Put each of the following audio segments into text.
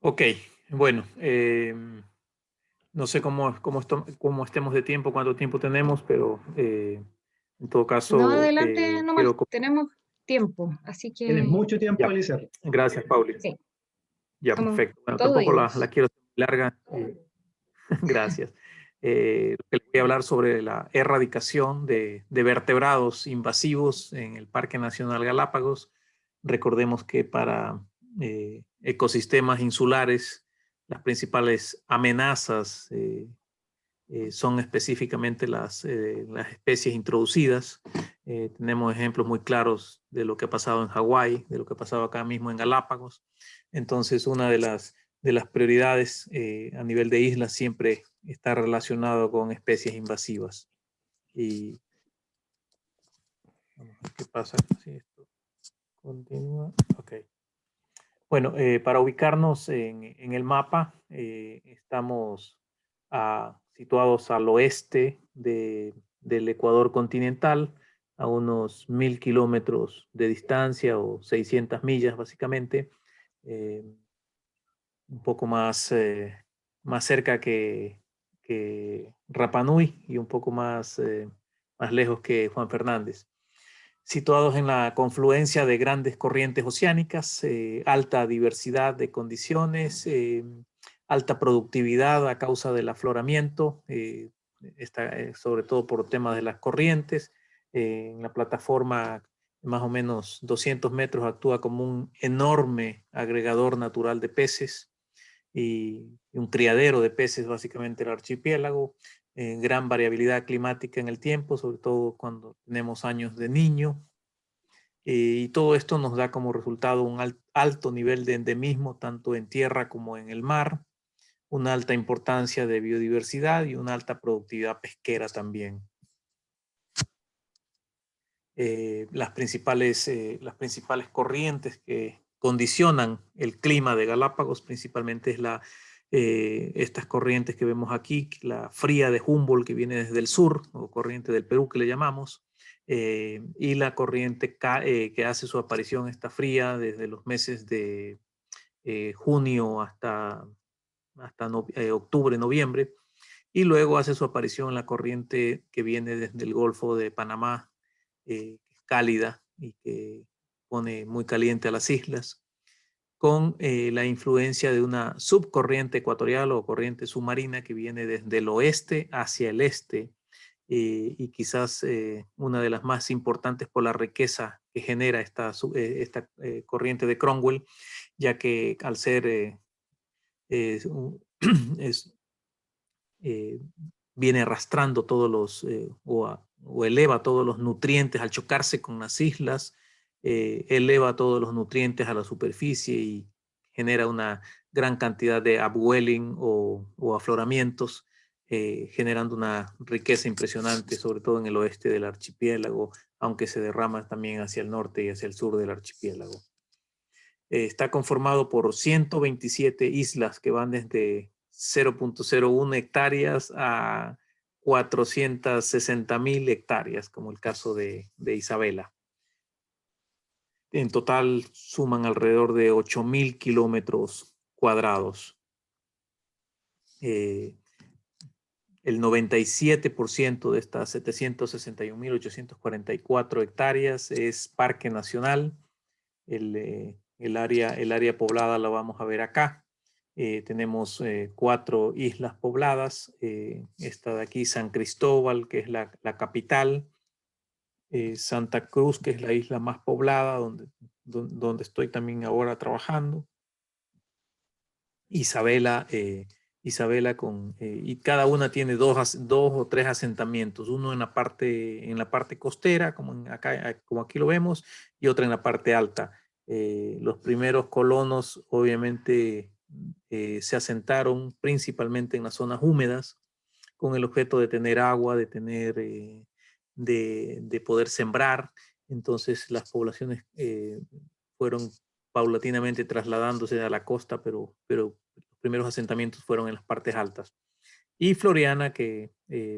Ok, bueno, no sé cómo estemos de tiempo, cuánto tiempo tenemos, pero en todo No, caso adelante nomás, quiero... tenemos tiempo, así Tienes que mucho tiempo, Ya, Elizabeth. gracias, Pauli. sí, Ya, somos perfecto. Bueno, todo tampoco la oídos. quiero hacer muy larga. Gracias. Les voy a hablar sobre la erradicación de vertebrados invasivos en el Parque Nacional Galápagos. Recordemos que para ecosistemas insulares, las principales amenazas son específicamente las especies introducidas. Tenemos ejemplos muy claros de lo que ha pasado en Hawái, de lo que ha pasado acá mismo en Galápagos. Entonces, una de las prioridades a nivel de islas siempre está relacionado con especies invasivas. Y vamos a ver qué pasa si esto continúa. Ok. Bueno, para ubicarnos en el mapa, estamos situados al oeste del Ecuador continental, a unos 1000 kilómetros de distancia o 600 millas básicamente, eh, un poco más cerca que Rapa Nui y un poco más lejos que Juan Fernández, situados en la confluencia de grandes corrientes oceánicas, alta diversidad de condiciones, alta productividad a causa del afloramiento, sobre todo por temas de las corrientes. En la plataforma, más o menos 200 metros, actúa como un enorme agregador natural de peces y un criadero de peces, básicamente el archipiélago. Gran variabilidad climática en el tiempo, sobre todo cuando tenemos años de niño, y todo esto nos da como resultado un alto nivel de endemismo, tanto en tierra como en el mar, una alta importancia de biodiversidad y una alta productividad pesquera también. Las principales corrientes que condicionan el clima de Galápagos principalmente es estas corrientes que vemos aquí, la fría de Humboldt, que viene desde el sur, o corriente del Perú que le llamamos, y la corriente que hace su aparición, esta fría, desde los meses de junio hasta octubre, noviembre, y luego hace su aparición la corriente que viene desde el Golfo de Panamá, cálida y que pone muy caliente a las islas, con la influencia de una subcorriente ecuatorial o corriente submarina que viene desde el oeste hacia el este, y quizás una de las más importantes por la riqueza que genera esta corriente de Cromwell, ya que al ser es, es, eh, viene arrastrando o eleva todos los nutrientes al chocarse con las islas, eleva todos los nutrientes a la superficie y genera una gran cantidad de upwelling o afloramientos, generando una riqueza impresionante, sobre todo en el oeste del archipiélago, aunque se derrama también hacia el norte y hacia el sur del archipiélago. Está conformado por 127 islas que van desde 0.01 hectáreas a 460.000 hectáreas, como el caso de Isabela. En total suman alrededor de 8.000 kilómetros cuadrados. El 97% de estas 761.844 hectáreas es parque nacional. El área poblada la vamos a ver acá. Tenemos 4 islas pobladas. Esta de aquí, San Cristóbal, que es la capital. Santa Cruz, que es la isla más poblada, donde estoy también ahora trabajando. Isabela, y cada una tiene dos o tres asentamientos, uno en la parte costera, como aquí lo vemos, y otra en la parte alta. Los primeros colonos obviamente se asentaron principalmente en las zonas húmedas, con el objeto de tener agua, de poder sembrar. Entonces las poblaciones fueron paulatinamente trasladándose a la costa, pero los primeros asentamientos fueron en las partes altas. Y Floriana, que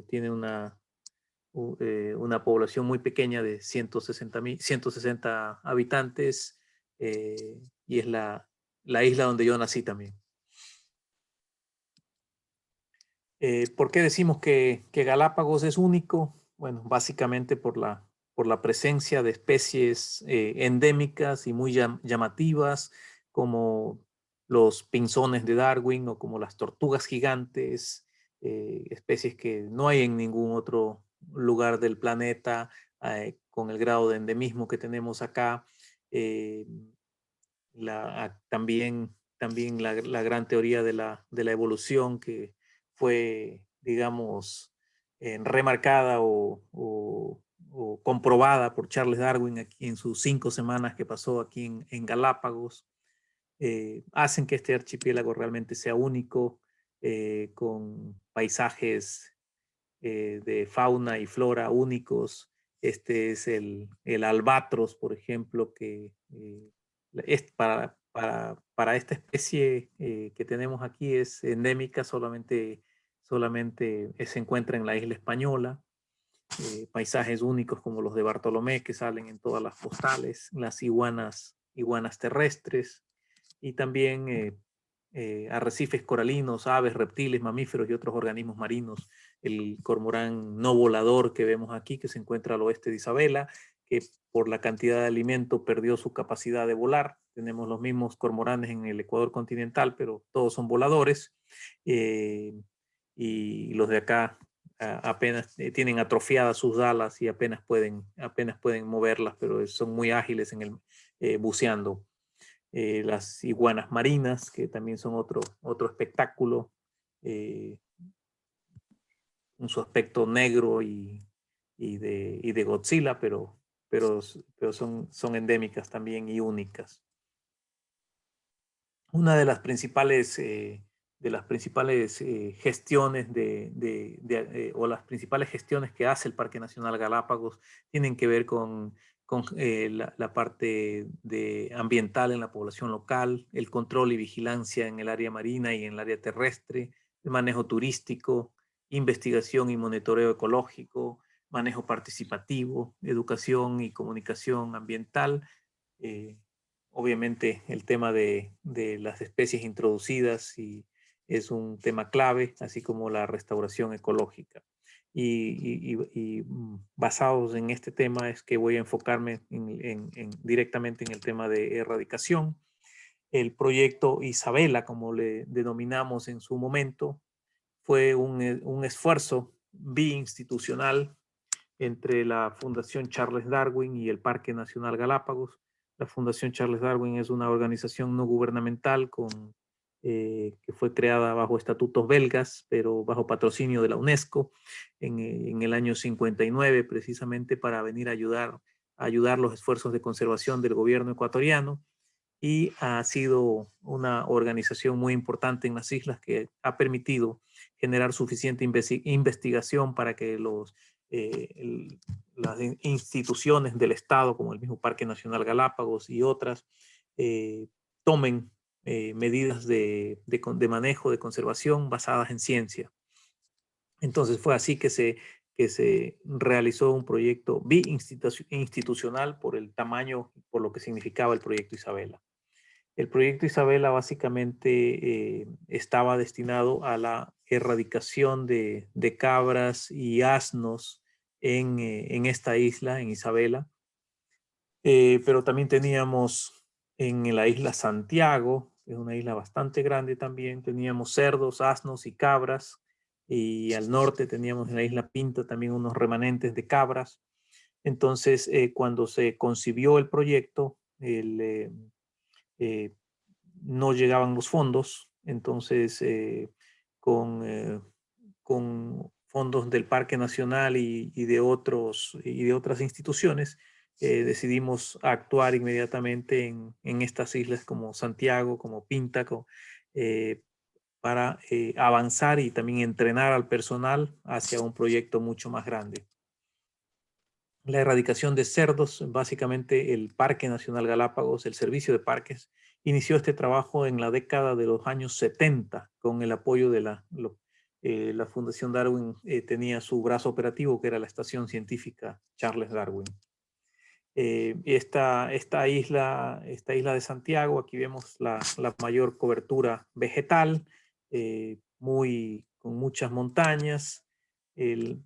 tiene una población muy pequeña de 160 habitantes, y es la isla donde yo nací también. ¿Por qué decimos que Galápagos es único? Bueno, básicamente por la presencia de especies endémicas y muy llamativas, como los pinzones de Darwin o como las tortugas gigantes, especies que no hay en ningún otro lugar del planeta con el grado de endemismo que tenemos acá. Eh, también la gran teoría de la evolución que fue, digamos, remarcada o comprobada por Charles Darwin aquí en sus 5 semanas que pasó aquí en Galápagos, hacen que este archipiélago realmente sea único, con paisajes de fauna y flora únicos. Este es el albatros, por ejemplo, que es para esta especie que tenemos aquí es endémica, solamente se encuentra en la isla española. Paisajes únicos como los de Bartolomé que salen en todas las postales, las iguanas terrestres y también arrecifes coralinos, aves, reptiles, mamíferos y otros organismos marinos. El cormorán no volador que vemos aquí, que se encuentra al oeste de Isabela, que por la cantidad de alimento perdió su capacidad de volar. Tenemos los mismos cormoranes en el Ecuador continental, pero todos son voladores. Y los de acá apenas tienen atrofiadas sus alas y apenas pueden moverlas, pero son muy ágiles buceando. Las iguanas marinas, que también son otro espectáculo, eh, en su aspecto negro y de Godzilla, pero son endémicas también y únicas. Una de las principales gestiones o las principales gestiones que hace el Parque Nacional Galápagos tienen que ver con la parte ambiental en la población local, el control y vigilancia en el área marina y en el área terrestre, el manejo turístico, investigación y monitoreo ecológico, manejo participativo, educación y comunicación ambiental. eh, Obviamente el tema de las especies introducidas es un tema clave, así como la restauración ecológica. Basados en este tema es que voy a enfocarme directamente en el tema de erradicación. El proyecto Isabela, como le denominamos en su momento, fue un esfuerzo biinstitucional entre la Fundación Charles Darwin y el Parque Nacional Galápagos. La Fundación Charles Darwin es una organización no gubernamental que fue creada bajo estatutos belgas, pero bajo patrocinio de la UNESCO en el año 59, precisamente para venir a ayudar los esfuerzos de conservación del gobierno ecuatoriano, y ha sido una organización muy importante en las islas que ha permitido generar suficiente investigación para que las instituciones del Estado, como el mismo Parque Nacional Galápagos y otras, tomen medidas de manejo, de conservación basadas en ciencia. Entonces fue así que se realizó un proyecto biinstitucional por el tamaño, por lo que significaba el proyecto Isabela. El proyecto Isabela básicamente estaba destinado a la erradicación de cabras y asnos en esta isla, en Isabela. Pero también teníamos en la isla Santiago, que es una isla bastante grande también, teníamos cerdos, asnos y cabras. Y al norte teníamos en la isla Pinta también unos remanentes de cabras. Entonces, cuando se concibió el proyecto, eh, no llegaban los fondos, entonces con fondos del Parque Nacional y de otras instituciones, decidimos actuar inmediatamente en estas islas como Santiago, como Pinta, eh, para avanzar y también entrenar al personal hacia un proyecto mucho más grande. La erradicación de cerdos, básicamente el Parque Nacional Galápagos, el Servicio de Parques, inició este trabajo en la década de los años 70 con el apoyo de la Fundación Darwin. Tenía su brazo operativo, que era la Estación Científica Charles Darwin. Esta isla de Santiago, aquí vemos la mayor cobertura vegetal, muy con muchas montañas.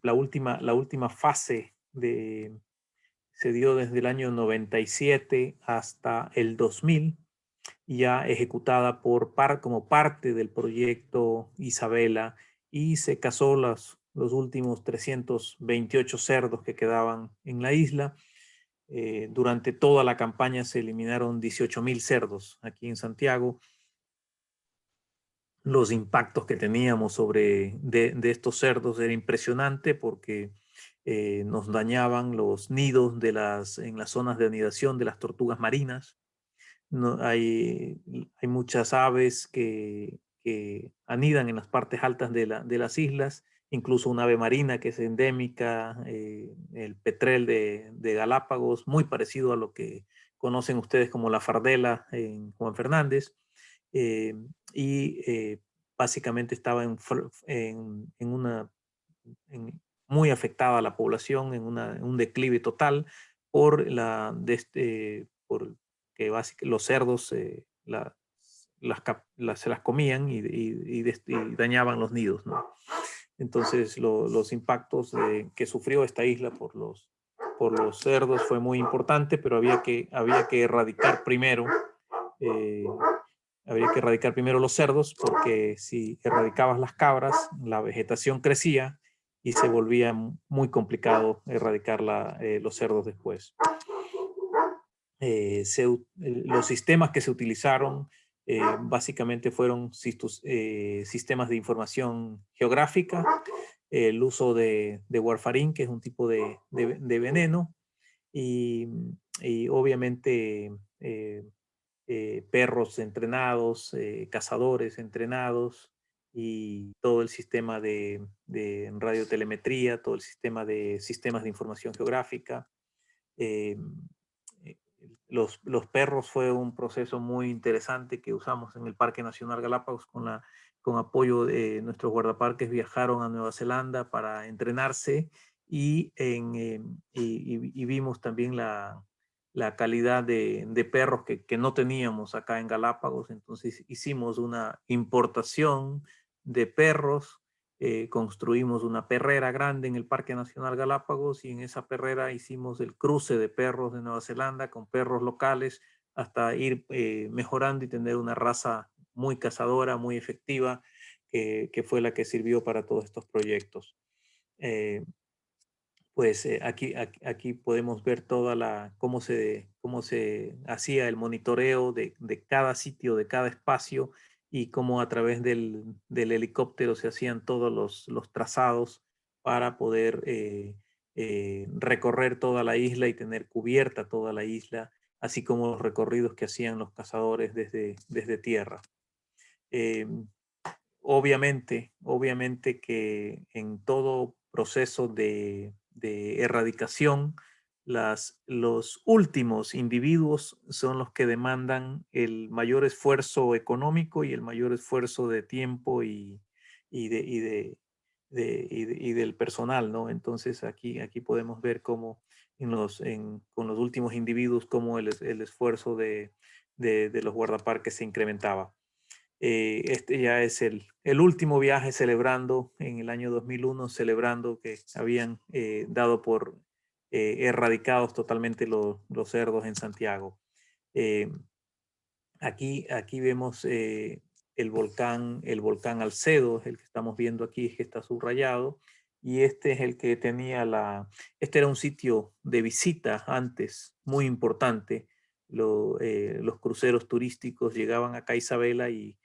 La última fase se dio desde el año 97 hasta el 2000, ya ejecutada como parte del proyecto Isabela, y se cazó los últimos 328 cerdos que quedaban en la isla. Durante toda la campaña se eliminaron 18.000 cerdos aquí en Santiago. Los impactos que teníamos de estos cerdos era impresionante porque nos dañaban los nidos en las zonas de anidación de las tortugas marinas. No, hay muchas aves que anidan en las partes altas de las islas, incluso un ave marina que es endémica, el petrel de Galápagos, muy parecido a lo que conocen ustedes como la fardela en Juan Fernández. eh, y básicamente estaba muy afectada la población, en un declive total por que los cerdos se las comían y dañaban los nidos, ¿no? Entonces los impactos que sufrió esta isla por los cerdos fue muy importante, pero había que erradicar primero. eh, Habría que erradicar primero los cerdos, porque si erradicabas las cabras, la vegetación crecía y se volvía muy complicado erradicar los cerdos después. Los sistemas que se utilizaron básicamente fueron sistemas de información geográfica, el uso de warfarín, que es un tipo de veneno, y, y obviamente perros entrenados, cazadores entrenados, y todo el sistema de radiotelemetría, todo el sistema de sistemas de información geográfica. Eh, los perros fue un proceso muy interesante que usamos en el Parque Nacional Galápagos con apoyo de nuestros guardaparques. Viajaron a Nueva Zelanda para entrenarse y vimos también la calidad de perros que no teníamos acá en Galápagos. Entonces hicimos una importación de perros. Construimos una perrera grande en el Parque Nacional Galápagos, y en esa perrera hicimos el cruce de perros de Nueva Zelanda con perros locales hasta ir mejorando y tener una raza muy cazadora, muy efectiva, que fue la que sirvió para todos estos proyectos. Eh, pues aquí podemos ver cómo se hacía el monitoreo de cada sitio, de cada espacio, y cómo a través del helicóptero se hacían todos los trazados para poder recorrer toda la isla y tener cubierta toda la isla, así como los recorridos que hacían los cazadores desde tierra. Eh, obviamente que en todo proceso de erradicación, los últimos individuos son los que demandan el mayor esfuerzo económico y el mayor esfuerzo de tiempo y, de, y, de, y del personal, ¿no? Entonces aquí podemos ver cómo con los últimos individuos, cómo el esfuerzo de los guardaparques se incrementaba. Este ya es el último viaje celebrando en el año 2001, celebrando que habían dado por erradicados totalmente los cerdos en Santiago. Eh, aquí vemos el volcán Alcedo, es el que estamos viendo aquí, que está subrayado, y este es el que este era un sitio de visita antes muy importante. Los cruceros turísticos llegaban acá a Isabela y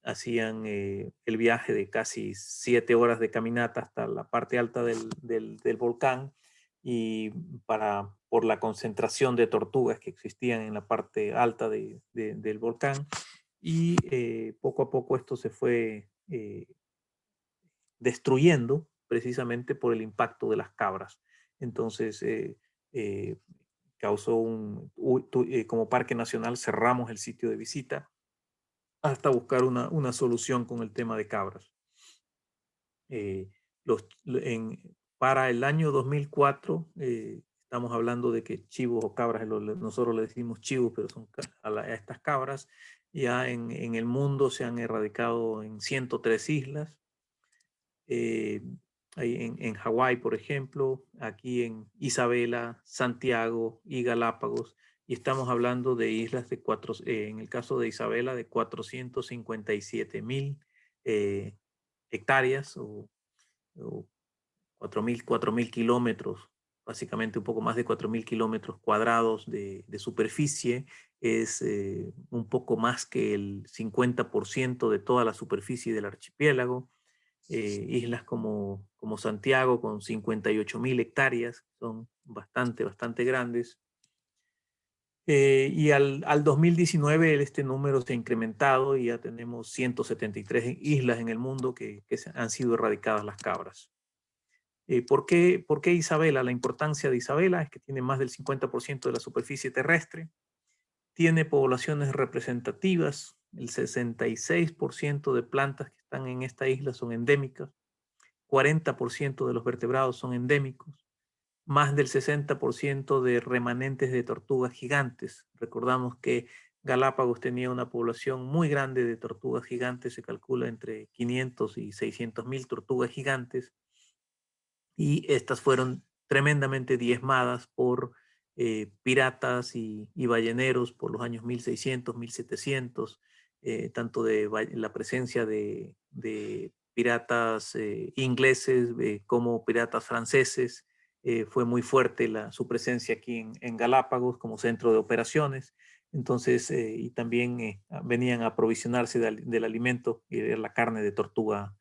hacían el viaje de casi 7 horas de caminata hasta la parte alta del volcán, y por la concentración de tortugas que existían en la parte alta del volcán. Y poco a poco esto se fue destruyendo, precisamente por el impacto de las cabras. Entonces eh, como Parque Nacional cerramos el sitio de visita hasta buscar una solución con el tema de cabras. Eh, los, para el año 2004, estamos hablando de que chivos o cabras, nosotros le decimos chivos, pero son a estas cabras, ya en el mundo se han erradicado en 103 islas. ahí en Hawái, por ejemplo, aquí en Isabela, Santiago y Galápagos. Y estamos hablando de islas de en el caso de Isabela, de 457.000 hectáreas o 4.000 kilómetros, básicamente un poco más de 4.000 kilómetros cuadrados de superficie. Es un poco más que el 50% de toda la superficie del archipiélago. Islas como Santiago con 58.000 hectáreas, son bastante grandes. Y al 2019 este número se ha incrementado y ya tenemos 173 islas en el mundo que han sido erradicadas las cabras. ¿Por qué Isabela? La importancia de Isabela es que tiene más del 50% de la superficie terrestre, tiene poblaciones representativas, el 66% de plantas que están en esta isla son endémicas, 40% de los vertebrados son endémicos, más del 60% de remanentes de tortugas gigantes. Recordamos que Galápagos tenía una población muy grande de tortugas gigantes, se calcula entre 500 y 600.000 tortugas gigantes, y estas fueron tremendamente diezmadas por piratas y balleneros por los años 1600, 1700, tanto de la presencia de piratas ingleses como piratas franceses. Fue muy fuerte su presencia aquí en Galápagos como centro de operaciones. Entonces, y también venían a aprovisionarse del alimento y de la carne de tortuga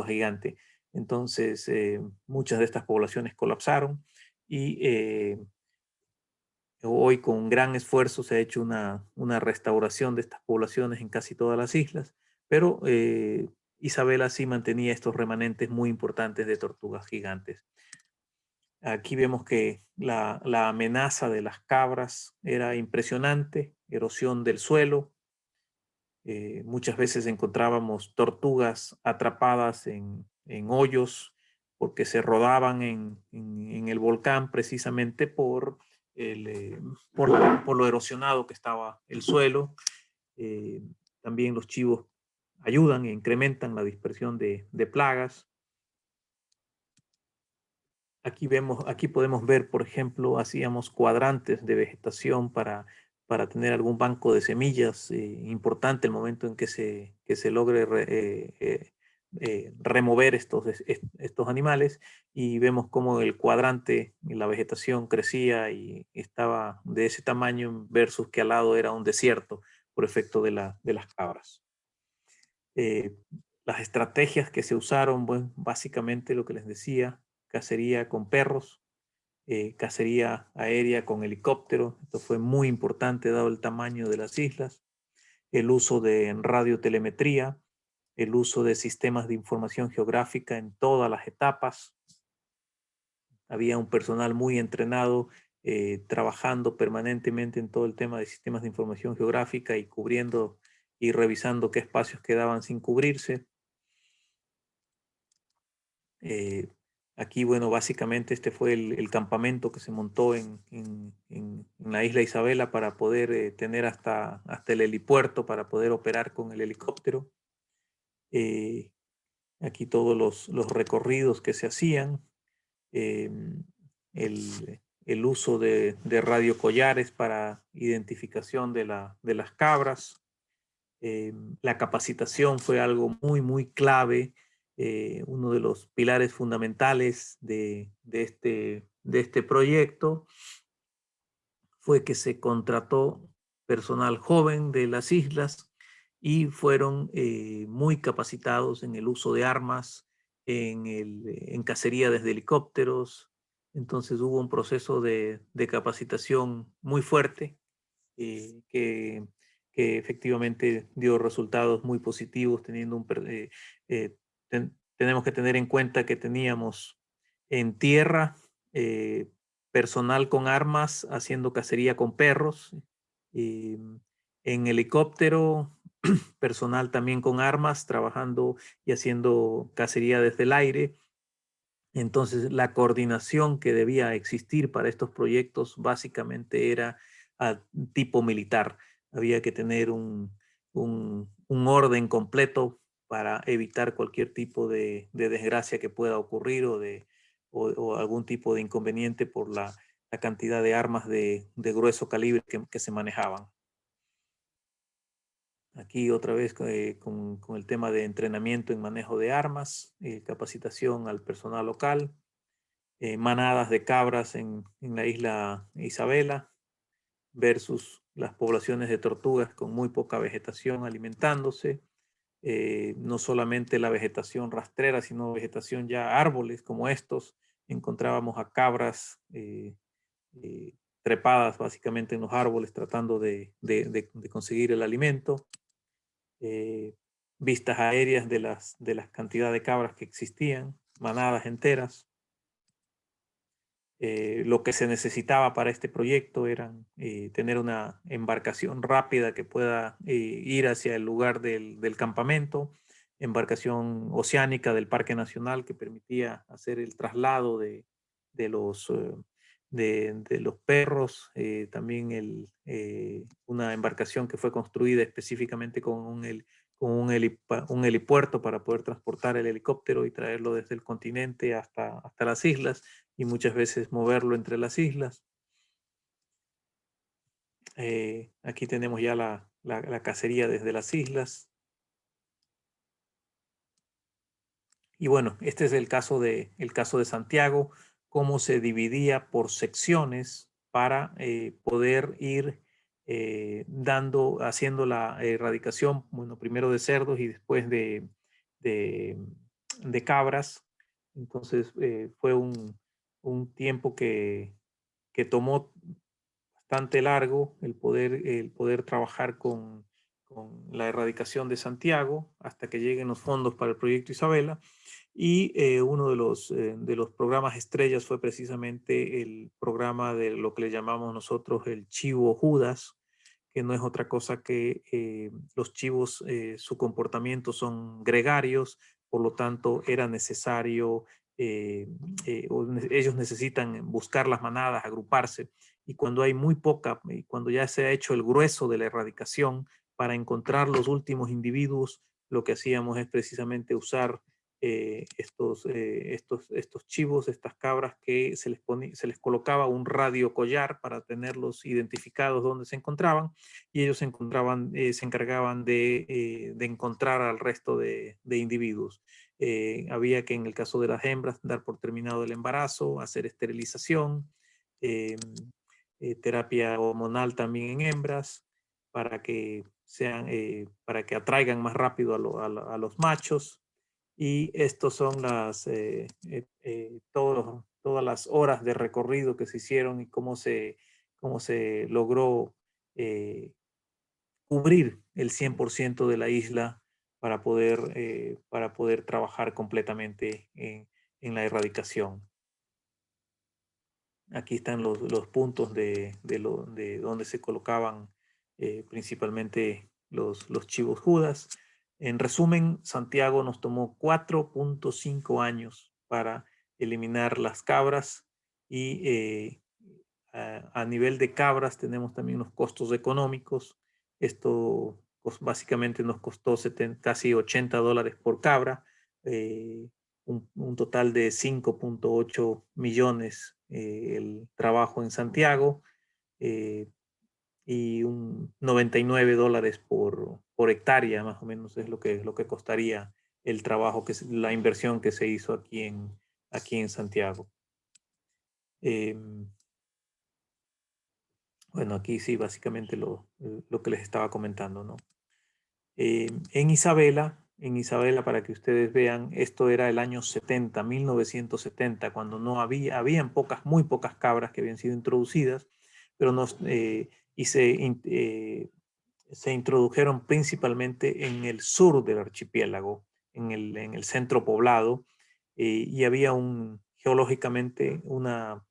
gigante. Entonces, muchas de estas poblaciones colapsaron y hoy con gran esfuerzo se ha hecho una restauración de estas poblaciones en casi todas las islas, pero Isabela sí mantenía estos remanentes muy importantes de tortugas gigantes. Aquí vemos que la amenaza de las cabras era impresionante, erosión del suelo. Muchas veces encontrábamos tortugas atrapadas en hoyos porque se rodaban en el volcán precisamente por lo erosionado que estaba el suelo. Eh, También los chivos ayudan e incrementan la dispersión de plagas. Aquí podemos ver, por ejemplo, hacíamos cuadrantes de vegetación para tener algún banco de semillas importante el momento en que se logre remover estos animales, y vemos cómo el cuadrante, la vegetación crecía y estaba de ese tamaño versus que al lado era un desierto por efecto de las cabras. Eh, las estrategias que se usaron, bueno, básicamente lo que les decía, cacería con perros, cacería aérea con helicóptero. Esto fue muy importante dado el tamaño de las islas. El uso de radiotelemetría, el uso de sistemas de información geográfica en todas las etapas. Había un personal muy entrenado trabajando permanentemente en todo el tema de sistemas de información geográfica y cubriendo y revisando qué espacios quedaban sin cubrirse. Aquí, bueno, básicamente este fue el campamento que se montó en la isla Isabela para poder tener hasta el helipuerto, para poder operar con el helicóptero. Aquí todos los recorridos que se hacían, el uso de radiocollares para identificación de las cabras. La capacitación fue algo muy clave. Uno de los pilares fundamentales de este proyecto fue que se contrató personal joven de las islas y fueron muy capacitados en el uso de armas, en cacería desde helicópteros. Entonces hubo un proceso de capacitación muy fuerte que efectivamente dio resultados muy positivos, tenemos que tener en cuenta que teníamos en tierra personal con armas haciendo cacería con perros, en helicóptero personal también con armas trabajando y haciendo cacería desde el aire. Entonces, la coordinación que debía existir para estos proyectos básicamente era tipo militar. Había que tener un orden completo para evitar cualquier tipo de desgracia que pueda ocurrir o algún tipo de inconveniente por la cantidad de armas de grueso calibre que se manejaban. Aquí otra vez con el tema de entrenamiento en manejo de armas, capacitación al personal local, manadas de cabras en la isla Isabela versus las poblaciones de tortugas con muy poca vegetación alimentándose. No solamente la vegetación rastrera, sino vegetación ya árboles como estos. Encontrábamos a cabras trepadas básicamente en los árboles tratando de conseguir el alimento. Vistas aéreas de las cantidades de cabras que existían, manadas enteras. Lo que se necesitaba para este proyecto era tener una embarcación rápida que pueda ir hacia el lugar del campamento, embarcación oceánica del Parque Nacional que permitía hacer el traslado de los perros, también una embarcación que fue construida específicamente con un helipuerto para poder transportar el helicóptero y traerlo desde el continente hasta las islas y muchas veces moverlo entre las islas. Aquí tenemos ya la cacería desde las islas. Y bueno, este es el caso de Santiago, cómo se dividía por secciones para poder ir haciendo la erradicación, bueno, primero de cerdos y después de cabras. Entonces fue un tiempo que tomó bastante largo el poder trabajar con la erradicación de Santiago hasta que lleguen los fondos para el proyecto Isabela. Y uno de los programas estrellas fue precisamente el programa de lo que le llamamos nosotros el chivo Judas, que no es otra cosa que los chivos, su comportamiento son gregarios, por lo tanto era necesario, ellos necesitan buscar las manadas, agruparse, y cuando hay muy poca, y cuando ya se ha hecho el grueso de la erradicación, para encontrar los últimos individuos, lo que hacíamos es precisamente usar estos chivos, estas cabras que se les colocaba un radio collar para tenerlos identificados donde se encontraban, y ellos se encargaban de encontrar al resto de individuos. Había que en el caso de las hembras dar por terminado el embarazo, hacer esterilización, terapia hormonal también en hembras para que para que atraigan más rápido a los machos. Y estos son todas las horas de recorrido que se hicieron y cómo se logró cubrir el 100% de la isla para poder trabajar completamente en la erradicación. Aquí están los puntos de donde se colocaban principalmente los chivos Judas. En resumen, Santiago nos tomó 4.5 años para eliminar las cabras y a nivel de cabras tenemos también los costos económicos. Esto básicamente nos costó casi $80 por cabra, un total de 5.8 millones el trabajo en Santiago y un $99 por hectárea, más o menos es lo que costaría el trabajo, la inversión que se hizo aquí en Santiago. Bueno, aquí sí, básicamente lo que les estaba comentando, ¿no? En Isabela, para que ustedes vean, esto era el año 70, 1970, cuando no habían muy pocas cabras que habían sido introducidas, pero se introdujeron principalmente en el sur del archipiélago, en el centro poblado, y había geológicamente una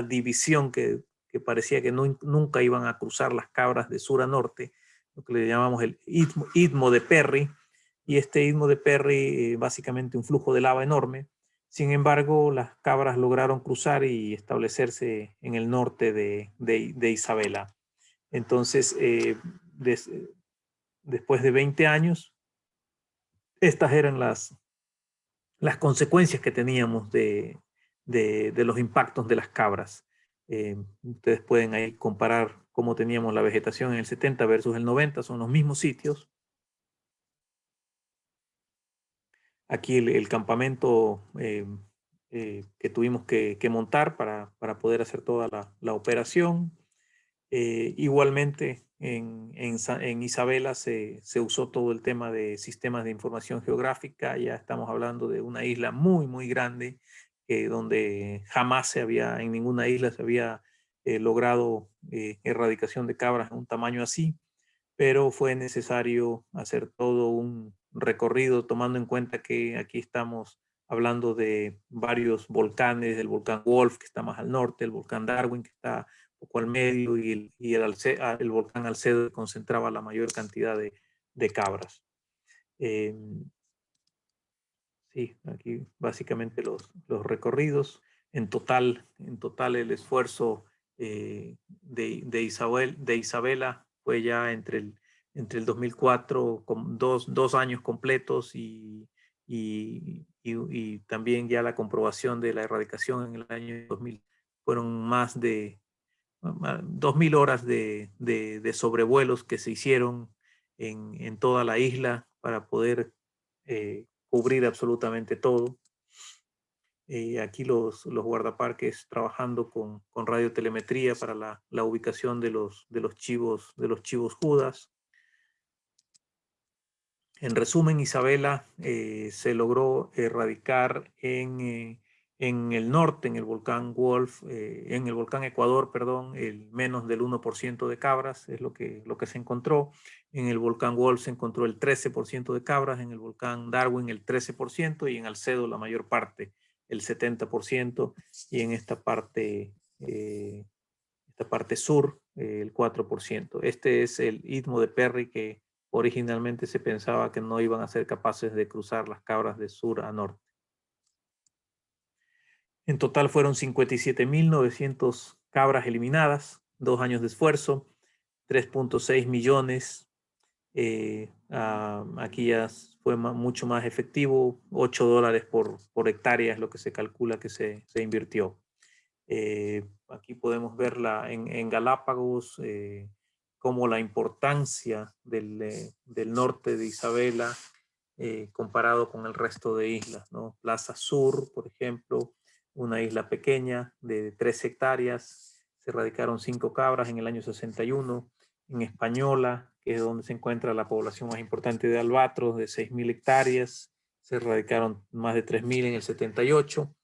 división que parecía que nunca iban a cruzar las cabras de sur a norte, lo que le llamamos el istmo de Perry, y este istmo de Perry básicamente un flujo de lava enorme. Sin embargo, las cabras lograron cruzar y establecerse en el norte de Isabela. Entonces, después de 20 años, estas eran las consecuencias que teníamos de los impactos de las cabras. Ustedes pueden ahí comparar cómo teníamos la vegetación en el 70 versus el 90, son los mismos sitios. Aquí el campamento que tuvimos que montar para poder hacer toda la operación. Igualmente en Isabela se usó todo el tema de sistemas de información geográfica. Ya estamos hablando de una isla muy, muy grande, donde jamás en ninguna isla se había logrado erradicación de cabras en un tamaño así, pero fue necesario hacer todo un recorrido tomando en cuenta que aquí estamos hablando de varios volcanes, el volcán Wolf que está más al norte, el volcán Darwin que está un poco al medio y el volcán Alcedo que concentraba la mayor cantidad de cabras. Sí, aquí básicamente los recorridos. En total el esfuerzo de Isabela fue ya entre el 2004, con dos años completos y también ya la comprobación de la erradicación en el año 2000. Fueron más de 2.000 horas de sobrevuelos que se hicieron en toda la isla para poder cubrir absolutamente todo. Aquí los guardaparques trabajando con radiotelemetría para la ubicación de los chivos Judas. En resumen, Isabela se logró erradicar en el norte, en el volcán Wolf, en el volcán Ecuador, perdón, el menos del 1% de cabras es lo que se encontró. En el volcán Wolf se encontró el 13% de cabras, en el volcán Darwin el 13% y en Alcedo la mayor parte, el 70%, y en esta parte sur, el 4%. Este es el istmo de Perry que originalmente se pensaba que no iban a ser capaces de cruzar las cabras de sur a norte. En total fueron 57.900 cabras eliminadas, 2 años de esfuerzo, 3.6 millones. Aquí ya fue mucho más efectivo, $8 por hectárea es lo que se calcula que se invirtió. Aquí podemos verla en Galápagos, como la importancia del norte de Isabela comparado con el resto de islas, ¿no? Plaza Sur, por ejemplo, una isla pequeña de 3 hectáreas, se erradicaron 5 cabras en el año 61. En Española, que es donde se encuentra la población más importante de albatros, de 6.000 hectáreas, se erradicaron más de 3.000 en el 78.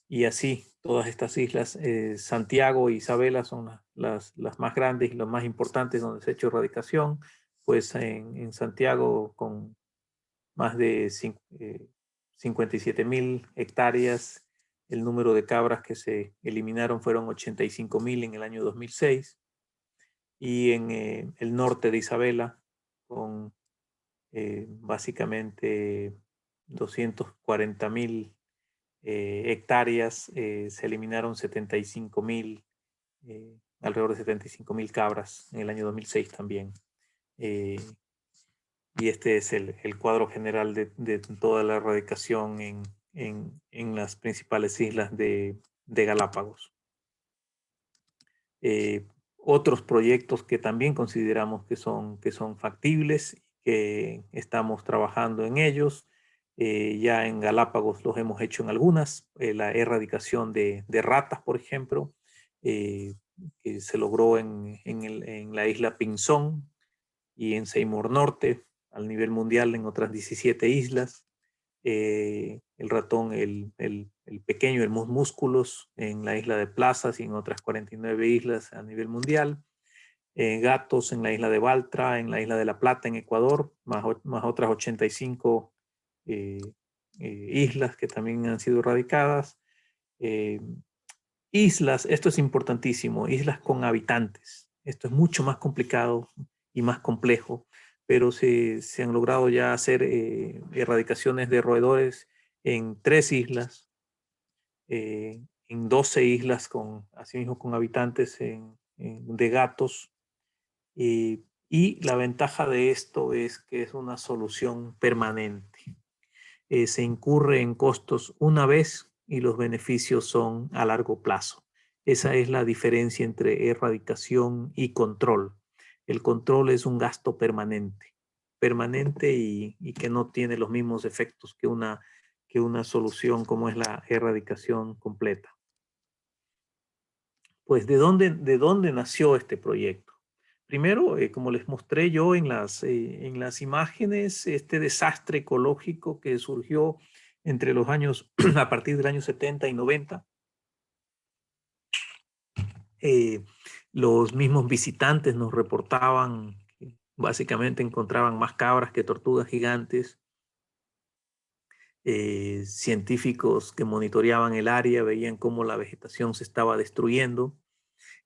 Y así, todas estas islas, Santiago e Isabela son las más grandes y las más importantes donde se ha hecho erradicación. Pues en Santiago con más de 57.000 hectáreas, el número de cabras que se eliminaron fueron 85.000 en el año 2006. Y en el norte de Isabela, con básicamente 240.000 hectáreas, se eliminaron 75.000, alrededor de 75.000 cabras en el año 2006 también. Y este es el cuadro general de toda la erradicación en las principales islas de Galápagos. Otros proyectos que también consideramos que son factibles, que estamos trabajando en ellos. Ya en Galápagos los hemos hecho en algunas, la erradicación de ratas, por ejemplo, que se logró en la isla Pinzón y en Seymour Norte, al nivel mundial en otras 17 islas. El ratón, el pequeño, el músculos en la isla de Plazas y en otras 49 islas a nivel mundial. Gatos en la isla de Baltra, en la isla de La Plata en Ecuador, más otras 85 islas que también han sido erradicadas. Islas, esto es importantísimo, islas con habitantes. Esto es mucho más complicado y más complejo, pero se han logrado ya hacer erradicaciones de roedores en 3 islas, en 12 islas asimismo con habitantes de gatos. Y la ventaja de esto es que es una solución permanente. Se incurre en costos una vez y los beneficios son a largo plazo. Esa es la diferencia entre erradicación y control. El control es un gasto permanente y que no tiene los mismos efectos que una solución como es la erradicación completa. Pues, de dónde nació este proyecto? Primero, como les mostré yo en las imágenes, este desastre ecológico que surgió entre los años, a partir del año 70 y 90, eh, los mismos visitantes nos reportaban que básicamente encontraban más cabras que tortugas gigantes. Científicos que monitoreaban el área veían cómo la vegetación se estaba destruyendo.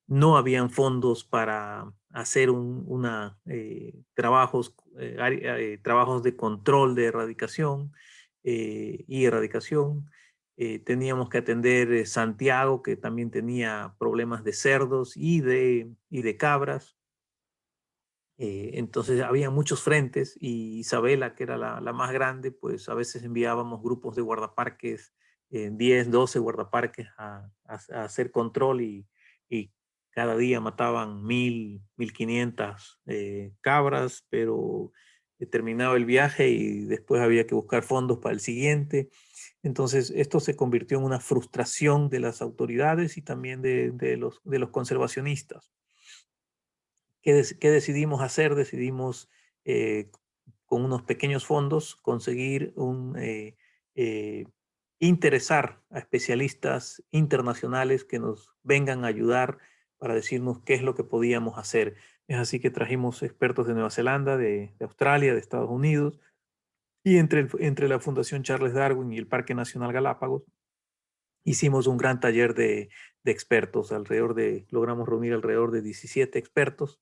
No habían fondos para hacer trabajos de control de erradicación y erradicación. Teníamos que atender Santiago, que también tenía problemas de cerdos y de cabras. Entonces había muchos frentes y Isabela, que era la más grande, pues a veces enviábamos grupos de guardaparques, 10, 12 guardaparques a hacer control y cada día mataban 1,500 cabras, pero terminaba el viaje y después había que buscar fondos para el siguiente. Entonces esto se convirtió en una frustración de las autoridades y también de los conservacionistas. ¿Qué decidimos hacer? Decidimos, eh, con unos pequeños fondos, conseguir eh, interesar a especialistas internacionales que nos vengan a ayudar para decirnos qué es lo que podíamos hacer. Es así que trajimos expertos de Nueva Zelanda, de Australia, de Estados Unidos, y entre la Fundación Charles Darwin y el Parque Nacional Galápagos, hicimos un gran taller de expertos. Logramos reunir alrededor de 17 expertos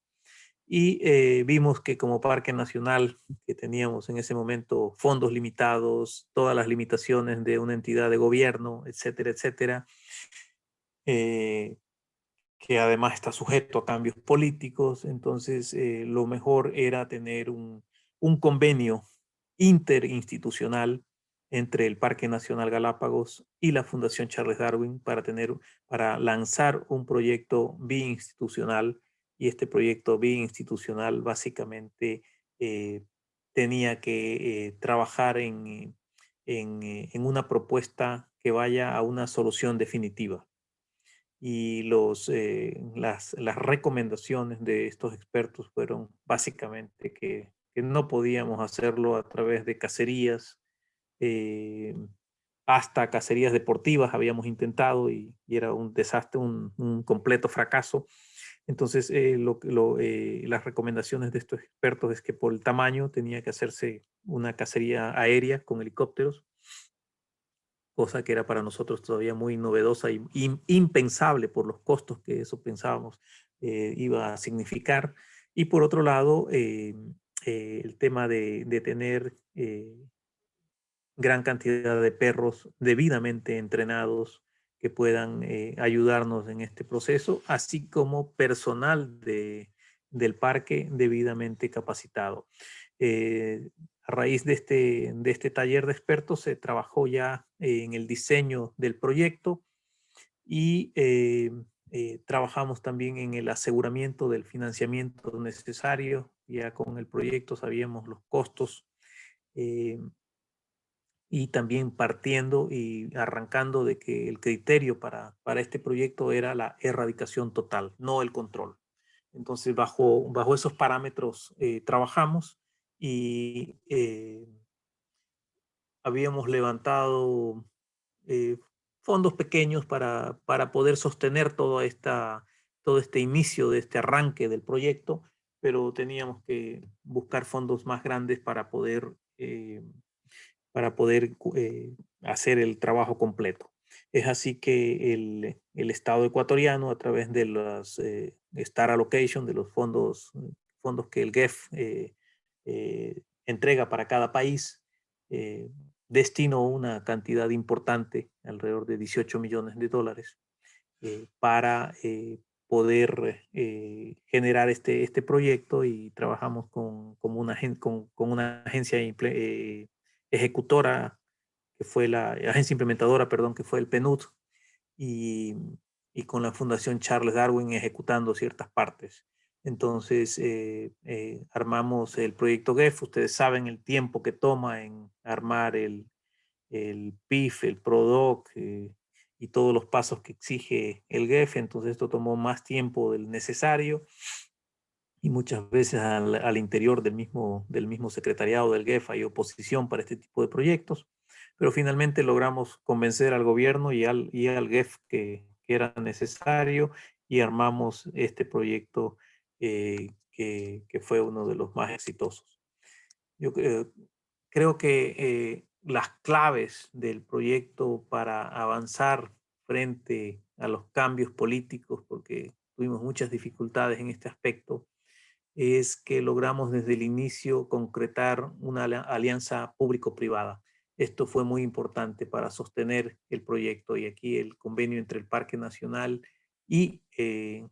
y vimos que como parque nacional, que teníamos en ese momento fondos limitados, todas las limitaciones de una entidad de gobierno, etcétera, etcétera, eh, que además está sujeto a cambios políticos, entonces lo mejor era tener un convenio interinstitucional entre el Parque Nacional Galápagos y la Fundación Charles Darwin para lanzar un proyecto biinstitucional, y este proyecto biinstitucional básicamente eh, tenía que trabajar en una propuesta que vaya a una solución definitiva. Y las recomendaciones de estos expertos fueron básicamente que no podíamos hacerlo a través de cacerías, eh, hasta cacerías deportivas habíamos intentado y era un desastre, un completo fracaso. Entonces, las recomendaciones de estos expertos es que por el tamaño tenía que hacerse una cacería aérea con helicópteros, cosa que era para nosotros todavía muy novedosa y impensable por los costos que eso pensábamos iba a significar. Y por otro lado, el tema de tener gran cantidad de perros debidamente entrenados que puedan ayudarnos en este proceso, así como personal del parque debidamente capacitado. A raíz de este taller de expertos se trabajó ya en el diseño del proyecto y trabajamos también en el aseguramiento del financiamiento necesario. Ya con el proyecto sabíamos los costos, eh, y también partiendo y arrancando de que el criterio para este proyecto era la erradicación total, no el control. Entonces, bajo esos parámetros trabajamos y habíamos levantado eh, fondos pequeños para poder sostener todo este inicio de este arranque del proyecto, pero teníamos que buscar fondos más grandes para poder hacer el trabajo completo. Es así que el Estado ecuatoriano, a través de las Star Allocation, de los fondos que el GEF entrega para cada país, eh, destinó una cantidad importante, alrededor de 18 millones de dólares, para poder generar este proyecto, y trabajamos con una agencia ejecutora, que fue la agencia implementadora, perdón, que fue el PNUD, y, y con la Fundación Charles Darwin ejecutando ciertas partes. Entonces, armamos el proyecto GEF. Ustedes saben el tiempo que toma en armar el PIF, el PRODOC, y todos los pasos que exige el GEF. Entonces, esto tomó más tiempo del necesario, y muchas veces al interior del mismo secretariado del GEF hay oposición para este tipo de proyectos, pero finalmente logramos convencer al gobierno y al GEF que era necesario, y armamos este proyecto, que fue uno de los más exitosos. Yo creo que las claves del proyecto para avanzar frente a los cambios políticos, porque tuvimos muchas dificultades en este aspecto, es que logramos desde el inicio concretar una alianza público-privada. Esto fue muy importante para sostener el proyecto, y aquí el convenio entre el Parque Nacional y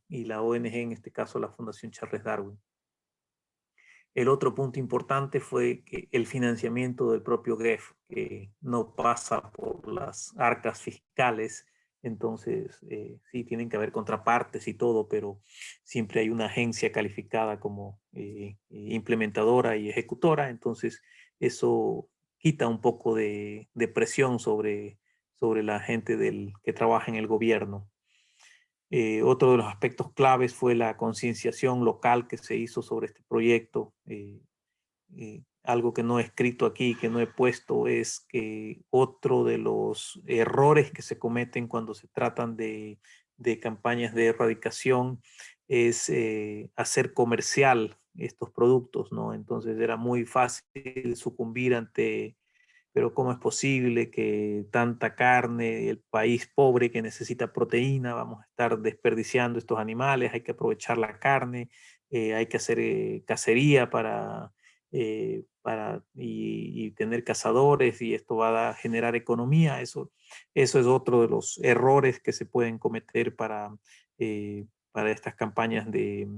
la ONG, en este caso la Fundación Charles Darwin. El otro punto importante fue que el financiamiento del propio GEF, que no pasa por las arcas fiscales. Entonces sí tienen que haber contrapartes y todo, pero siempre hay una agencia calificada como implementadora y ejecutora. Entonces eso quita un poco de presión sobre la gente que trabaja en el gobierno. Otro de los aspectos claves fue la concienciación local que se hizo sobre este proyecto. Algo que no he escrito aquí, que no he puesto, es que otro de los errores que se cometen cuando se tratan de campañas de erradicación es hacer comercial estos productos, ¿no? Entonces era muy fácil sucumbir ante, pero ¿cómo es posible que tanta carne, el país pobre que necesita proteína, vamos a estar desperdiciando estos animales? Hay que aprovechar la carne, hay que hacer cacería y tener cazadores, y esto va a generar economía. Eso es otro de los errores que se pueden cometer para estas campañas de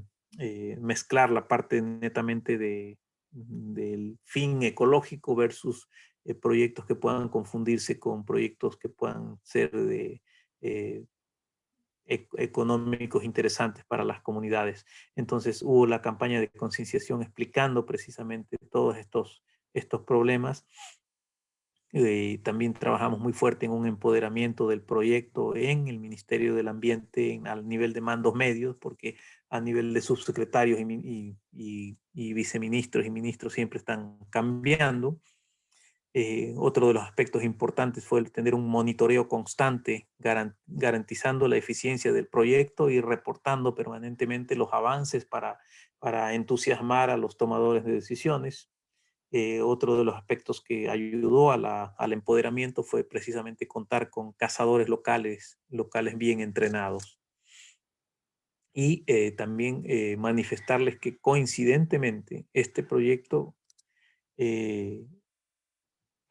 mezclar la parte netamente del fin ecológico versus proyectos que puedan confundirse con proyectos que puedan ser eh, económicos interesantes para las comunidades. Entonces hubo la campaña de concienciación explicando precisamente todos estos problemas. También trabajamos muy fuerte en un empoderamiento del proyecto en el Ministerio del Ambiente, al nivel de mandos medios, porque a nivel de subsecretarios y viceministros y ministros siempre están cambiando. Otro de los aspectos importantes fue el tener un monitoreo constante, garantizando la eficiencia del proyecto y reportando permanentemente los avances para entusiasmar a los tomadores de decisiones. Otro de los aspectos que ayudó al empoderamiento fue precisamente contar con cazadores locales bien entrenados. Y también manifestarles que coincidentemente este proyecto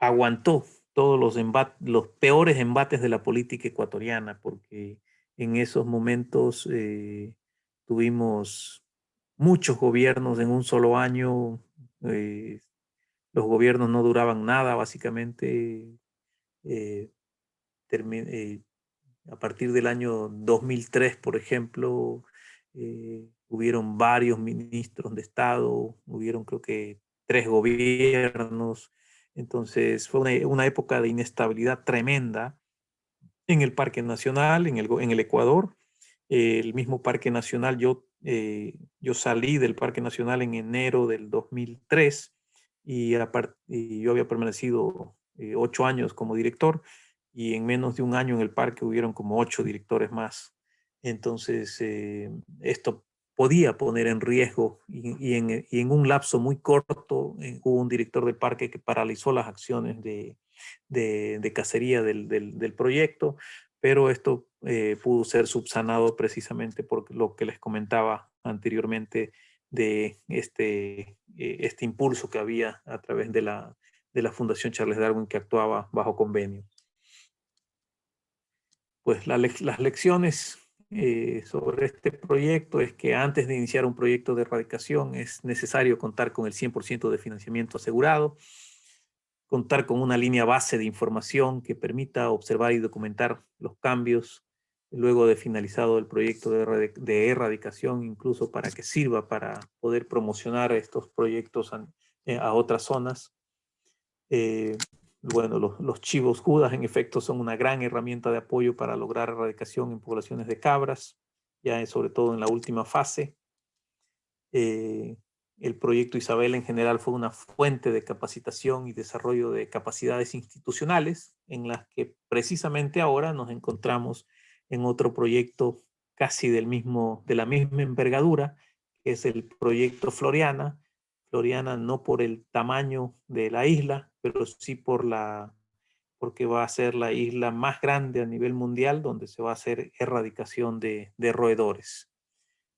aguantó todos los peores embates de la política ecuatoriana, porque en esos momentos tuvimos muchos gobiernos en un solo año. Los gobiernos no duraban nada, básicamente. eh, eh, a partir del año 2003, por ejemplo, hubieron varios ministros de Estado, hubieron creo que 3 gobiernos. Entonces fue una época de inestabilidad tremenda en el Parque Nacional, en el Ecuador. El mismo Parque Nacional, yo salí del Parque Nacional en enero del 2003, y yo había permanecido 8 años como director, y en menos de un año en el parque hubieron como 8 directores más. Entonces, esto podía poner en riesgo, y en un lapso muy corto hubo un director del parque que paralizó las acciones de cacería del proyecto, pero esto pudo ser subsanado precisamente por lo que les comentaba anteriormente, de este impulso que había a través de la Fundación Charles Darwin, que actuaba bajo convenio. Pues las lecciones sobre este proyecto es que antes de iniciar un proyecto de erradicación es necesario contar con el 100% de financiamiento asegurado, contar con una línea base de información que permita observar y documentar los cambios luego de finalizado el proyecto de erradicación, incluso para que sirva para poder promocionar estos proyectos a otras zonas. Bueno, los chivos Judas en efecto son una gran herramienta de apoyo para lograr erradicación en poblaciones de cabras, ya sobre todo en la última fase. El proyecto Isabela en general fue una fuente de capacitación y desarrollo de capacidades institucionales en las que precisamente ahora nos encontramos en otro proyecto casi de la misma envergadura, que es el proyecto Floriana. Floriana no por el tamaño de la isla, pero sí porque va a ser la isla más grande a nivel mundial donde se va a hacer erradicación de roedores.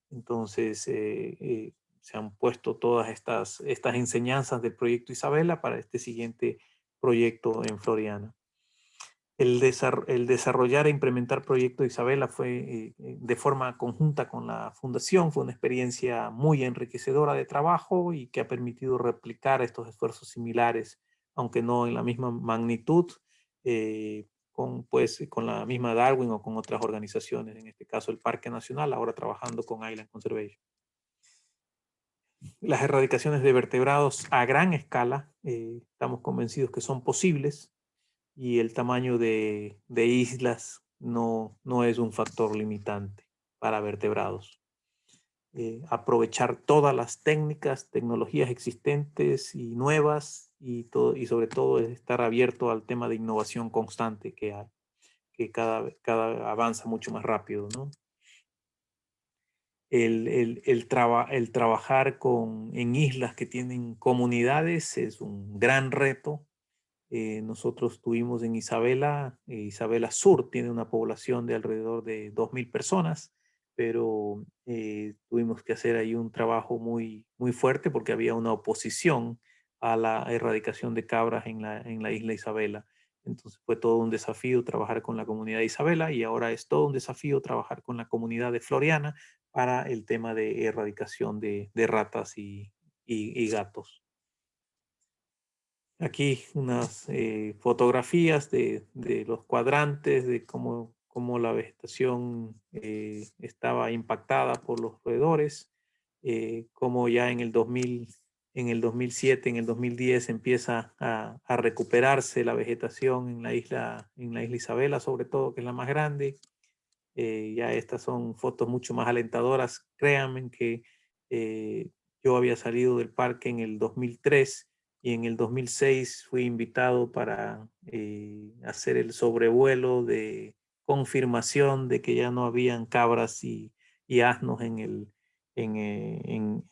Entonces, se han puesto todas estas enseñanzas del proyecto Isabela para este siguiente proyecto en Floriana. El desarrollar e implementar proyecto Isabela fue de forma conjunta con la fundación, fue una experiencia muy enriquecedora de trabajo y que ha permitido replicar estos esfuerzos similares, aunque no en la misma magnitud, con la misma Darwin o con otras organizaciones, en este caso el Parque Nacional, ahora trabajando con Island Conservation. Las erradicaciones de vertebrados a gran escala, estamos convencidos que son posibles y el tamaño de islas no es un factor limitante para vertebrados. Aprovechar todas las técnicas, tecnologías existentes y nuevas y sobre todo es estar abierto al tema de innovación constante que cada avanza mucho más rápido, ¿no? El trabajar en islas que tienen comunidades es un gran reto. Nosotros tuvimos en Isabela, Isabela Sur tiene una población de alrededor de 2.000 personas, pero tuvimos que hacer ahí un trabajo muy, muy fuerte porque había una oposición a la erradicación de cabras en la isla Isabela. Entonces fue todo un desafío trabajar con la comunidad de Isabela y ahora es todo un desafío trabajar con la comunidad de Floriana para el tema de erradicación de ratas y gatos. Aquí unas fotografías de los cuadrantes, de cómo la vegetación estaba impactada por los roedores, cómo ya en el 2007, en el 2010 empieza a recuperarse la vegetación en la isla Isabela, sobre todo, que es la más grande. Ya estas son fotos mucho más alentadoras. Créanme que yo había salido del parque en el 2003 y en el 2006 fui invitado para hacer el sobrevuelo de confirmación de que ya no habían cabras y asnos en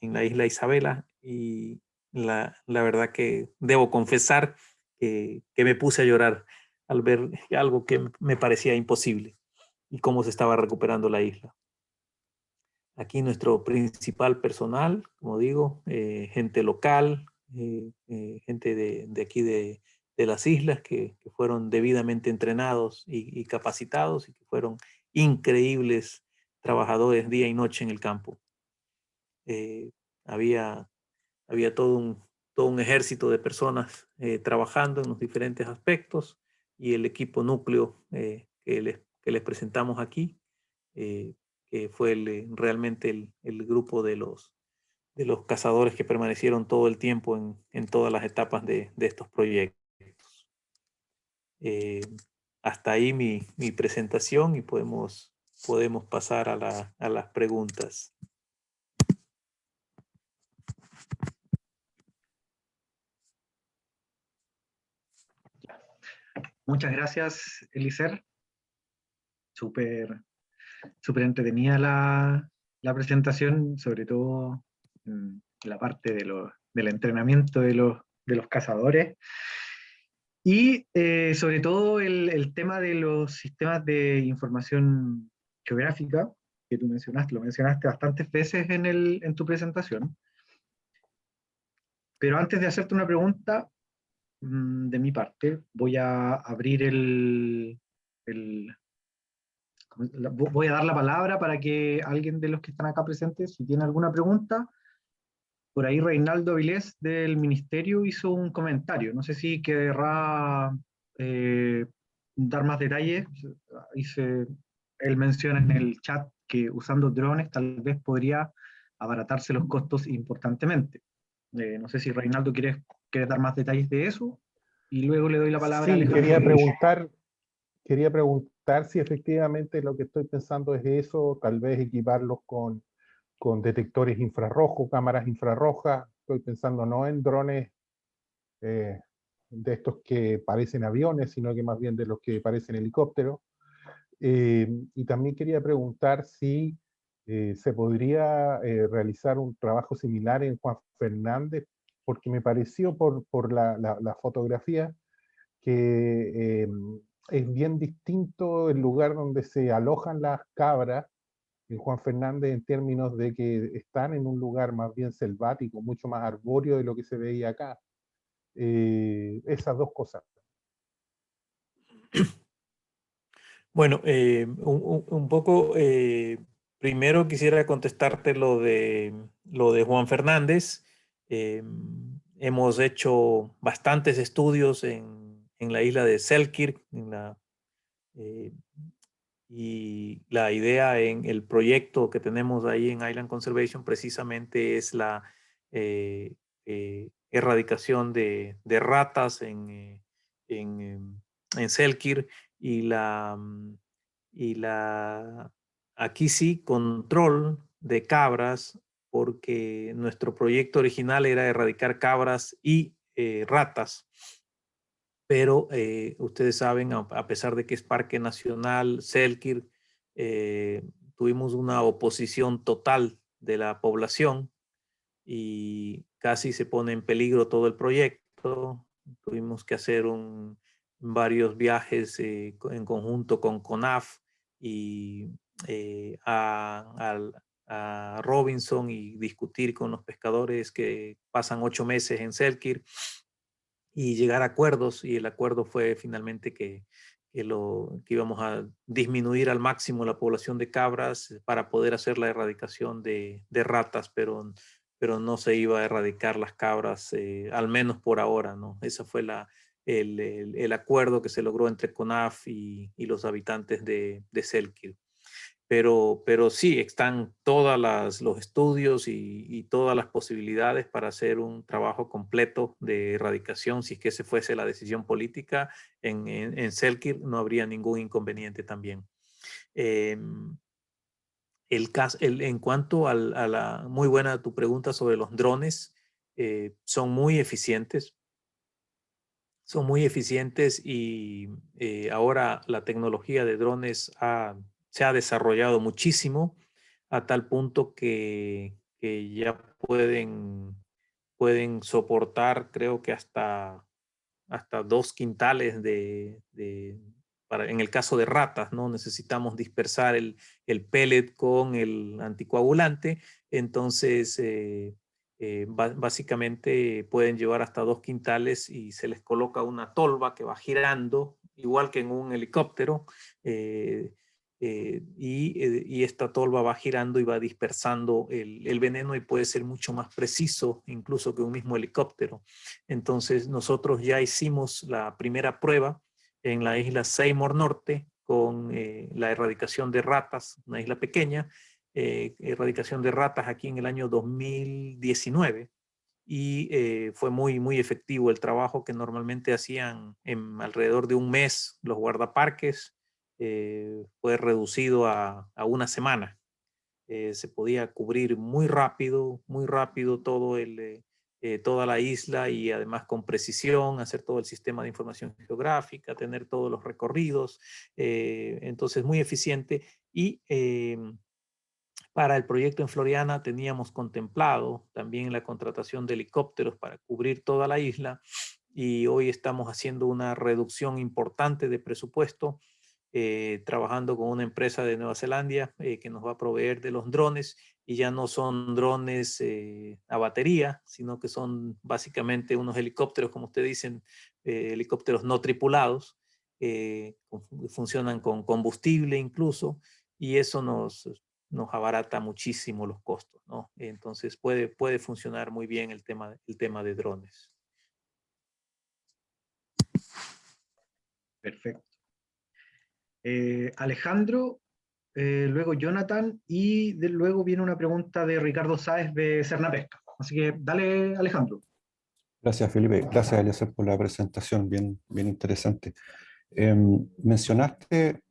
la isla Isabela. Y la verdad que debo confesar que me puse a llorar al ver algo que me parecía imposible y cómo se estaba recuperando la isla. Aquí nuestro principal personal, como digo, gente local, gente de aquí de las islas que fueron debidamente entrenados y capacitados y que fueron increíbles trabajadores día y noche en el campo. Eh, había todo un ejército de personas trabajando en los diferentes aspectos y el equipo núcleo que les presentamos aquí, que fue realmente el grupo de los cazadores que permanecieron todo el tiempo en todas las etapas de estos proyectos. Eh, Hasta ahí mi presentación y podemos pasar a las preguntas. Muchas gracias, Eliezer. Súper entretenida la presentación, sobre todo la parte del entrenamiento de los cazadores. Y sobre todo el tema de los sistemas de información geográfica, que tú mencionaste, lo mencionaste bastantes veces en tu presentación. Pero antes de hacerte una pregunta, de mi parte, voy a abrir voy a dar la palabra para que alguien de los que están acá presentes, si tiene alguna pregunta. Por ahí Reinaldo Avilés del Ministerio hizo un comentario. No sé si querrá dar más detalles. Él menciona en el chat que usando drones tal vez podría abaratarse los costos importantemente. No sé si Reinaldo quiere dar más detalles de eso. Y luego le doy la palabra a Sí, Alejandro. quería preguntar si efectivamente lo que estoy pensando es eso, tal vez equiparlos con detectores infrarrojos, cámaras infrarrojas. Estoy pensando no en drones de estos que parecen aviones, sino que más bien de los que parecen helicópteros. Y también quería preguntar si se podría realizar un trabajo similar en Juan Fernández, porque me pareció por la fotografía que es bien distinto el lugar donde se alojan las cabras en Juan Fernández en términos de que están en un lugar más bien selvático, mucho más arbóreo de lo que se veía acá. Esas dos cosas. Bueno, un poco, primero quisiera contestarte lo de Juan Fernández. Hemos hecho bastantes estudios en la isla de Selkirk, eh, y la idea en el proyecto que tenemos ahí en Island Conservation precisamente es la erradicación de ratas en Selkirk y aquí sí, control de cabras, porque nuestro proyecto original era erradicar cabras y ratas, pero ustedes saben, a pesar de que es Parque Nacional Selkirk, tuvimos una oposición total de la población y casi se pone en peligro todo el proyecto. Tuvimos que hacer varios viajes en conjunto con CONAF y a Robinson y discutir con los pescadores que pasan 8 meses en Selkirk y llegar a acuerdos, y el acuerdo fue finalmente que íbamos a disminuir al máximo la población de cabras para poder hacer la erradicación de ratas, pero no se iba a erradicar las cabras, al menos por ahora, ¿no? Ese fue el acuerdo que se logró entre CONAF y los habitantes de Selkirk. Pero sí, están los estudios y todas las posibilidades para hacer un trabajo completo de erradicación. Si es que esa fuese la decisión política, en Selkirk no habría ningún inconveniente también. En cuanto a muy buena tu pregunta sobre los drones, son muy eficientes. Son muy eficientes y ahora la tecnología de drones se ha desarrollado muchísimo a tal punto que ya pueden soportar, creo que hasta 2 quintales en el caso de ratas, ¿no? Necesitamos dispersar el pellet con el anticoagulante, entonces básicamente pueden llevar hasta 2 quintales y se les coloca una tolva que va girando, igual que en un helicóptero, y esta tolva va girando y va dispersando el veneno y puede ser mucho más preciso incluso que un mismo helicóptero. Entonces nosotros ya hicimos la primera prueba en la isla Seymour Norte con la erradicación de ratas, una isla pequeña, erradicación de ratas aquí en el año 2019, y fue muy, muy efectivo el trabajo que normalmente hacían en alrededor de un mes los guardaparques. Fue reducido a una semana. Se podía cubrir muy rápido toda la isla y además con precisión, hacer todo el sistema de información geográfica, tener todos los recorridos. Entonces, muy eficiente. Y para el proyecto en Floriana teníamos contemplado también la contratación de helicópteros para cubrir toda la isla, y hoy estamos haciendo una reducción importante de presupuesto, trabajando con una empresa de Nueva Zelanda que nos va a proveer de los drones, y ya no son drones a batería, sino que son básicamente unos helicópteros, como ustedes dicen, helicópteros no tripulados, funcionan con combustible incluso, y eso nos abarata muchísimo los costos, ¿no? Entonces puede funcionar muy bien el tema de drones. Perfecto. Alejandro, luego Jonathan, y luego viene una pregunta de Ricardo Sáez de Cernapesca. Así que dale, Alejandro. Gracias, Felipe. Gracias, Eliezer, por la presentación, bien interesante. Mencionaste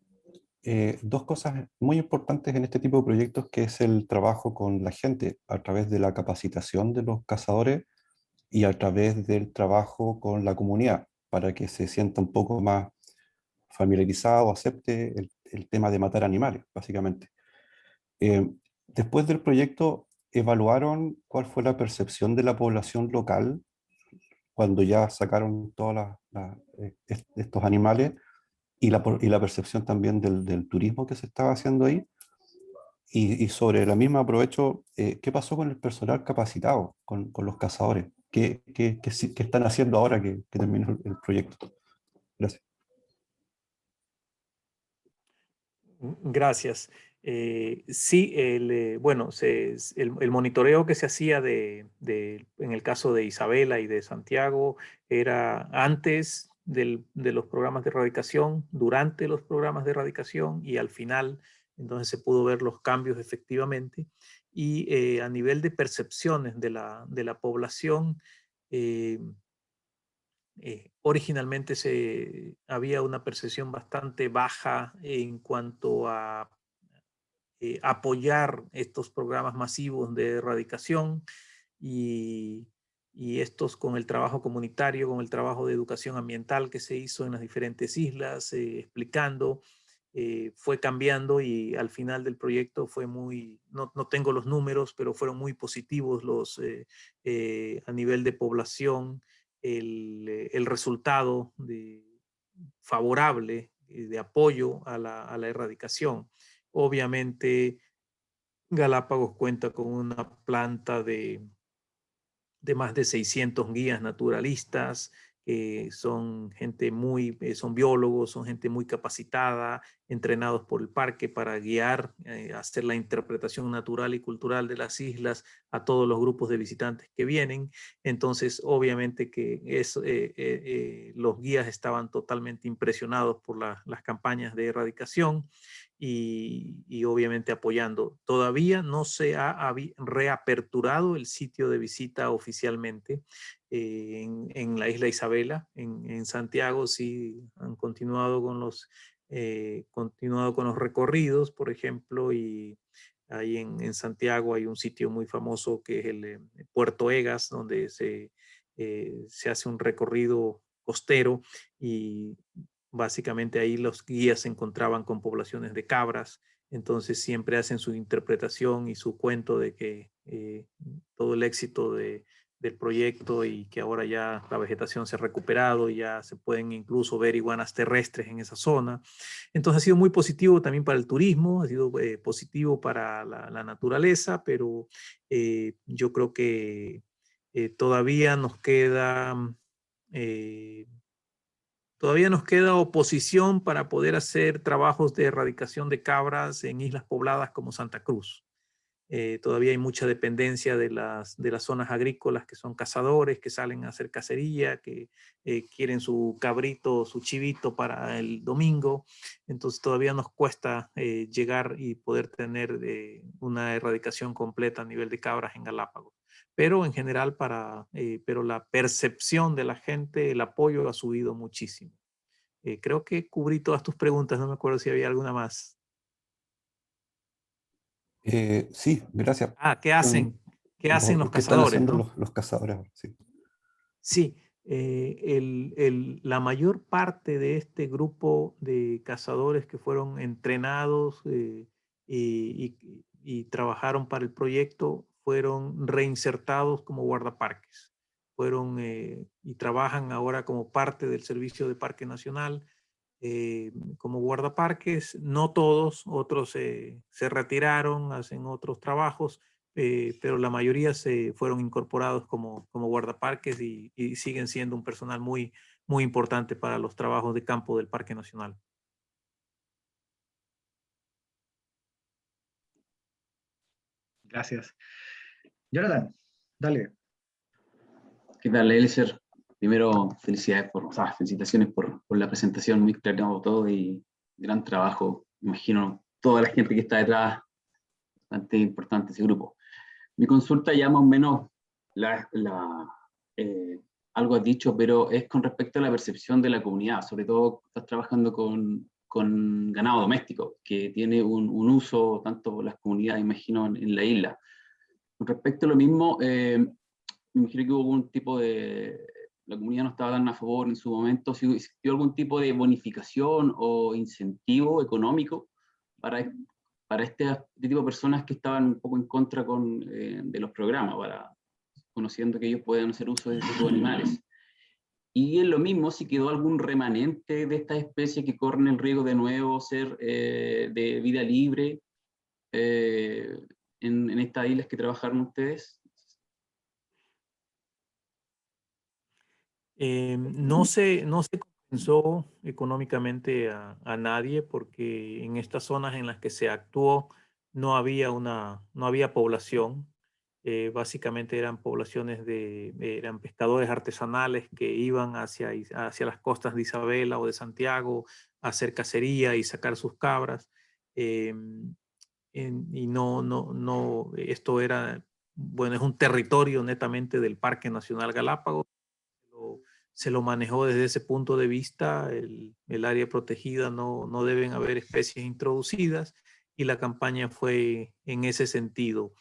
dos cosas muy importantes en este tipo de proyectos, que es el trabajo con la gente a través de la capacitación de los cazadores y a través del trabajo con la comunidad, para que se sienta un poco más familiarizado, acepte el tema de matar animales, básicamente. Después del proyecto, ¿evaluaron cuál fue la percepción de la población local cuando ya sacaron todos estos animales y la percepción también del turismo que se estaba haciendo ahí? Y sobre la misma aprovecho, ¿qué pasó con el personal capacitado, con los cazadores? ¿Qué están haciendo ahora que terminó el proyecto? Gracias. Gracias. Sí, bueno, el monitoreo que se hacía en el caso de Isabela y de Santiago era antes de los programas de erradicación, durante los programas de erradicación y al final. Entonces se pudo ver los cambios efectivamente. Y a nivel de percepciones de la población, originalmente había una percepción bastante baja en cuanto a apoyar estos programas masivos de erradicación y, estos con el trabajo comunitario, con el trabajo de educación ambiental que se hizo en las diferentes islas, explicando, fue cambiando y al final del proyecto fue no tengo los números, pero fueron muy positivos a nivel de población, el resultado favorable de apoyo a la erradicación. Obviamente, Galápagos cuenta con una planta de más de 600 guías naturalistas, que son son biólogos, son gente muy capacitada, entrenados por el parque para guiar, hacer la interpretación natural y cultural de las islas a todos los grupos de visitantes que vienen. Entonces, obviamente que los guías estaban totalmente impresionados por las campañas de erradicación y obviamente apoyando. Todavía no se ha reaperturado el sitio de visita oficialmente en la isla Isabela. En Santiago sí han continuado con los recorridos, por ejemplo, y ahí en Santiago hay un sitio muy famoso que es el Puerto Egas, donde se hace un recorrido costero y básicamente ahí los guías se encontraban con poblaciones de cabras, entonces siempre hacen su interpretación y su cuento de que todo el éxito del proyecto y que ahora ya la vegetación se ha recuperado y ya se pueden incluso ver iguanas terrestres en esa zona. Entonces ha sido muy positivo también para el turismo, ha sido positivo para la naturaleza, pero yo creo que todavía nos queda... Todavía nos queda oposición para poder hacer trabajos de erradicación de cabras en islas pobladas como Santa Cruz. Todavía hay mucha dependencia de las zonas agrícolas que son cazadores, que salen a hacer cacería, que quieren su cabrito, su chivito para el domingo. Entonces todavía nos cuesta llegar y poder tener una erradicación completa a nivel de cabras en Galápagos. Pero en general, pero la percepción de la gente, el apoyo ha subido muchísimo. Creo que cubrí todas tus preguntas, no me acuerdo si había alguna más. Sí, gracias. ¿Qué hacen? ¿Qué hacen los ¿Qué están cazadores, haciendo no? los cazadores ahora? Sí. Sí, la mayor parte de este grupo de cazadores que fueron entrenados y trabajaron para el proyecto fueron reinsertados como guardaparques. Y trabajan ahora como parte del Servicio de Parque Nacional como guardaparques. No todos, otros se retiraron, hacen otros trabajos, pero la mayoría se fueron incorporados como guardaparques y siguen siendo un personal muy muy importante para los trabajos de campo del Parque Nacional. Gracias. Jonathan, dale. ¿Qué tal, Eliezer? Primero, felicitaciones por la presentación, muy claro todo y gran trabajo. Imagino toda la gente que está detrás, bastante importante ese grupo. Mi consulta ya más o menos algo has dicho, pero es con respecto a la percepción de la comunidad, sobre todo estás trabajando con ganado doméstico, que tiene un uso tanto por las comunidades, imagino, en la isla. Con respecto a lo mismo, me imagino que hubo algún tipo de... La comunidad no estaba tan a favor en su momento, si existió algún tipo de bonificación o incentivo económico para este tipo de personas que estaban un poco en contra de los programas, conociendo que ellos pueden hacer uso de ese tipo de animales. Y en lo mismo, si quedó algún remanente de estas especies que corren el riesgo de nuevo ser de vida libre en estas islas que trabajaron ustedes. No se compensó económicamente a nadie porque en estas zonas en las que se actuó no había población. Básicamente eran poblaciones eran pescadores artesanales que iban hacia las costas de Isabela o de Santiago a hacer cacería y sacar sus cabras. Y esto era, bueno, es un territorio netamente del Parque Nacional Galápagos. Se lo manejó desde ese punto de vista, el área protegida, no deben haber especies introducidas, y la campaña fue en ese sentido.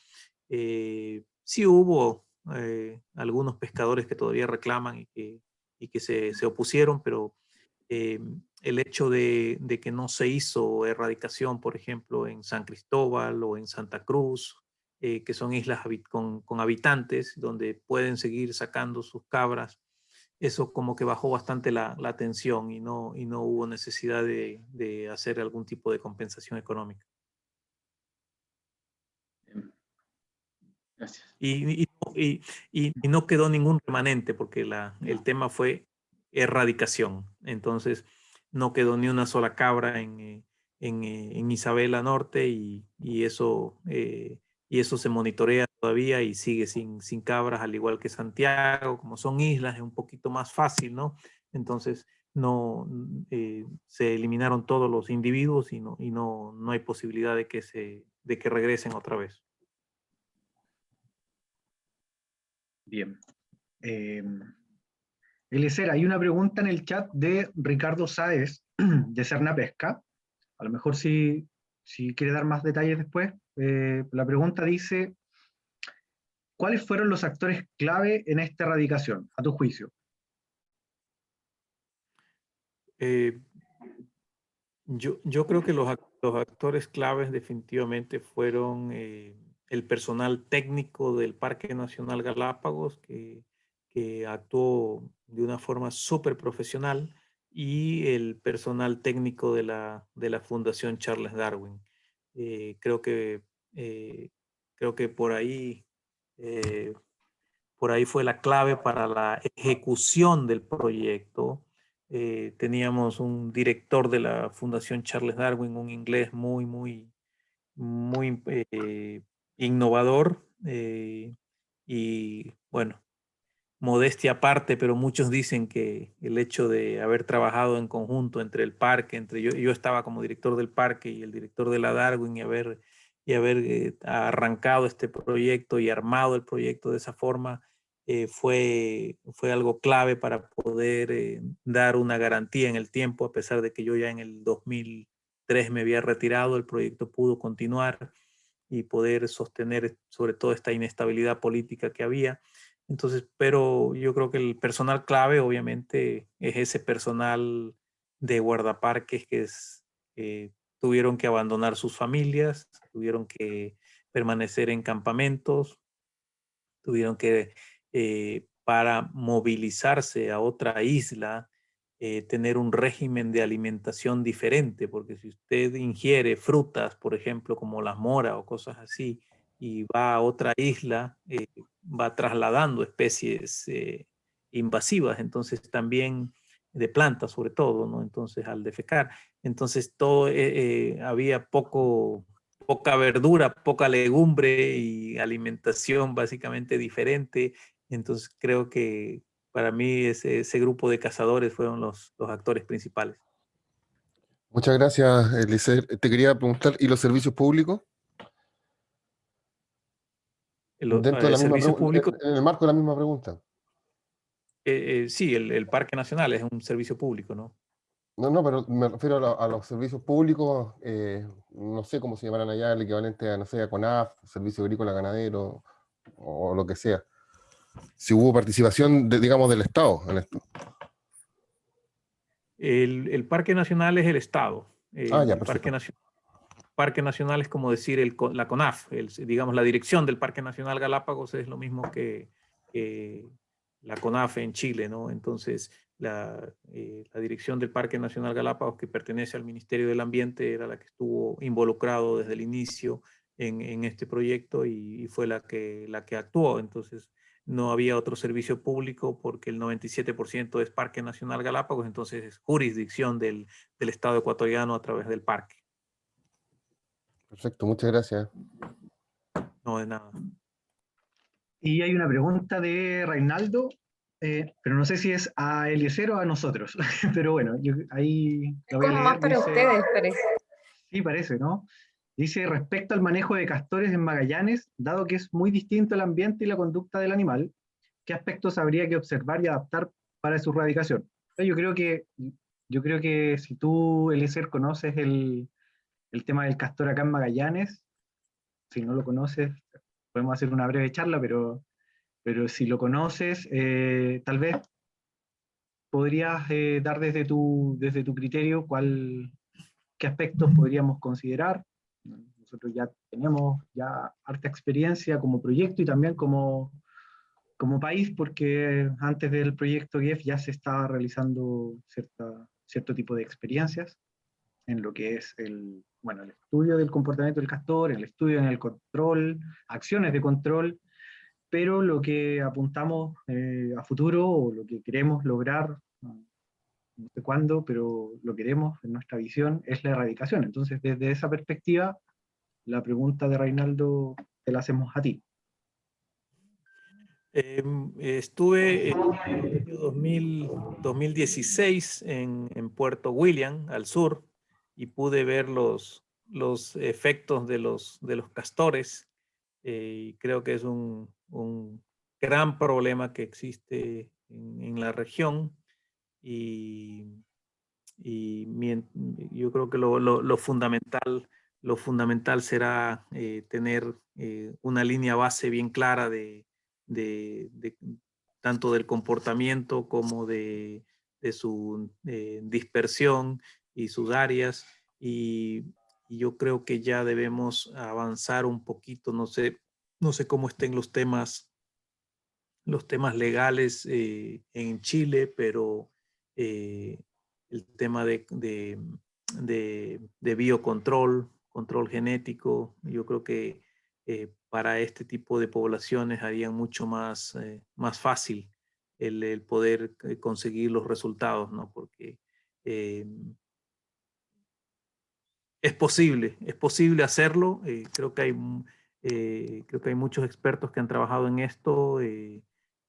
Sí hubo algunos pescadores que todavía reclaman y que se opusieron, pero el hecho de que no se hizo erradicación, por ejemplo, en San Cristóbal o en Santa Cruz, que son islas con habitantes, donde pueden seguir sacando sus cabras, eso como que bajó bastante la tensión y no hubo necesidad de hacer algún tipo de compensación económica. Gracias. Y no quedó ningún remanente porque el tema fue erradicación. Entonces no quedó ni una sola cabra en Isabela Norte y eso se monitorea todavía y sigue sin cabras, al igual que Santiago. Como son islas, es un poquito más fácil, ¿no? Entonces se eliminaron todos los individuos y no hay posibilidad de que regresen otra vez. Bien. Eliezer, hay una pregunta en el chat de Ricardo Sáez, de Serna Pesca. A lo mejor si quiere dar más detalles después. La pregunta dice, ¿cuáles fueron los actores clave en esta erradicación, a tu juicio? Yo creo que los actores claves definitivamente fueron el personal técnico del Parque Nacional Galápagos, que actuó de una forma súper profesional, y el personal técnico de la Fundación Charles Darwin. Creo que por ahí fue la clave para la ejecución del proyecto. Teníamos un director de la Fundación Charles Darwin, un inglés muy innovador, y bueno, modestia aparte, pero muchos dicen que el hecho de haber trabajado en conjunto entre el parque, yo estaba como director del parque y el director de la Darwin, y haber arrancado este proyecto y armado el proyecto de esa forma, fue algo clave para poder dar una garantía en el tiempo. A pesar de que yo ya en el 2003 me había retirado, el proyecto pudo continuar y poder sostener sobre todo esta inestabilidad política que había. Entonces, pero yo creo que el personal clave obviamente es ese personal de guardaparques que tuvieron que abandonar sus familias, tuvieron que permanecer en campamentos, tuvieron que, para movilizarse a otra isla, tener un régimen de alimentación diferente, porque si usted ingiere frutas, por ejemplo, como las moras o cosas así, y va a otra isla, va trasladando especies invasivas. Entonces también de plantas sobre todo, ¿no? Entonces al defecar, entonces todo, había poca verdura, poca legumbre y alimentación básicamente diferente. Entonces creo que para mí ese grupo de cazadores fueron los actores principales. Muchas gracias, Eliezer. Te quería preguntar, ¿y los servicios públicos? Dentro de la misma Servicios públicos, en el marco de la misma pregunta. sí, el Parque Nacional es un servicio público, ¿no? No, no, pero me refiero a los servicios públicos, no sé cómo se llamarán allá, el equivalente a, no sé, a CONAF, Servicio Agrícola Ganadero, o lo que sea. Si hubo participación, digamos, del Estado en esto. El Parque Nacional es el Estado. Ah, ya, El perfecto. Parque Nacional es como decir la CONAF, digamos, la dirección del Parque Nacional Galápagos es lo mismo que la CONAF en Chile, ¿no? Entonces, la dirección del Parque Nacional Galápagos, que pertenece al Ministerio del Ambiente, era la que estuvo involucrado desde el inicio en este proyecto y fue la que actuó. Entonces, no había otro servicio público porque el 97% es Parque Nacional Galápagos, entonces es jurisdicción del Estado ecuatoriano a través del parque. Perfecto, muchas gracias. No, de nada. Y hay una pregunta de Reinaldo, pero no sé si es a Eliezer o a nosotros. Pero bueno, yo ahí Es la voy a como más leer. para Dice, ustedes, parece. sí, parece, ¿no? Dice, respecto al manejo de castores en Magallanes, dado que es muy distinto el ambiente y la conducta del animal, ¿qué aspectos habría que observar y adaptar para su erradicación? Yo creo que si tú, Eliezer, conoces el tema del castor acá en Magallanes, si no lo conoces, podemos hacer una breve charla, pero si lo conoces, tal vez podrías dar desde tu criterio qué aspectos podríamos considerar. Nosotros ya tenemos ya harta experiencia como proyecto y también como país, porque antes del proyecto GEF ya se estaba realizando cierto tipo de experiencias en lo que es el estudio del comportamiento del castor, el estudio en el control, acciones de control, pero lo que apuntamos a futuro o lo que queremos lograr, no sé cuándo, pero lo queremos en nuestra visión, es la erradicación. Entonces, desde esa perspectiva, la pregunta de Reinaldo te la hacemos a ti. Estuve en el año 2016 en Puerto William, al sur, y pude ver los efectos de los castores. Y creo que es un gran problema que existe en la región. Y yo creo que lo fundamental será tener una línea base bien clara de tanto del comportamiento como de su dispersión y sus áreas. Y yo creo que ya debemos avanzar un poquito. No sé cómo estén los temas legales en Chile, pero el tema de biocontrol, control genético, yo creo que para este tipo de poblaciones haría mucho más fácil el poder conseguir los resultados, ¿no? Porque es posible hacerlo. Creo que hay muchos expertos que han trabajado en esto.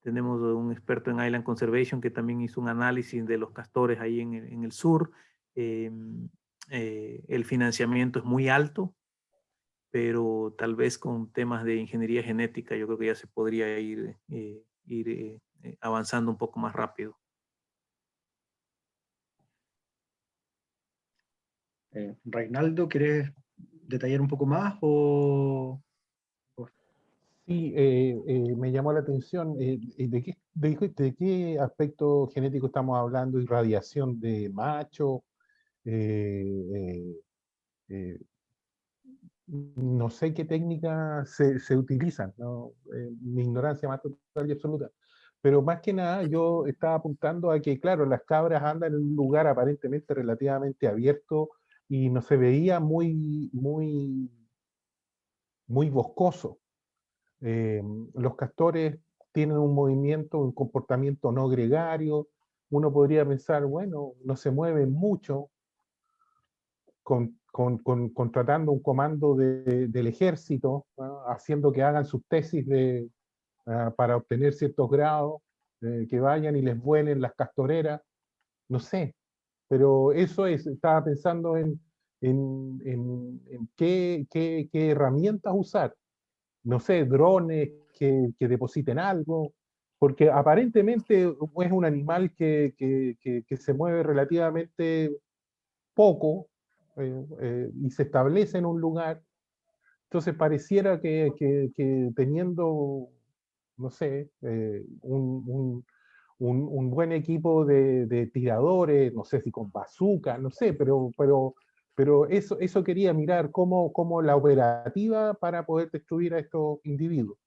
Tenemos un experto en Island Conservation que también hizo un análisis de los castores ahí en el sur. El financiamiento es muy alto, pero tal vez con temas de ingeniería genética yo creo que ya se podría ir avanzando un poco más rápido. Reinaldo, ¿quieres detallar un poco más o...? Sí, me llamó la atención. ¿De qué aspecto genético estamos hablando? ¿Irradiación de macho? Eh, eh, no sé qué técnicas se utilizan, ¿no? Mi ignorancia más total y absoluta. Pero más que nada yo estaba apuntando a que, claro, las cabras andan en un lugar aparentemente relativamente abierto y no se veía muy boscoso. Los castores tienen un movimiento, un comportamiento no gregario, uno podría pensar, bueno, no se mueven mucho, contratando un comando del ejército, ¿no? Haciendo que hagan sus tesis para obtener ciertos grados, que vayan y les vuelen las castoreras, no sé, pero eso es, estaba pensando en qué herramientas usar, no sé, drones que depositen algo, porque aparentemente es un animal que se mueve relativamente poco, y se establece en un lugar. Entonces pareciera que teniendo, no sé, un buen equipo de tiradores, no sé si con bazooka, no sé, pero eso quería mirar cómo la operativa para poder destruir a estos individuos.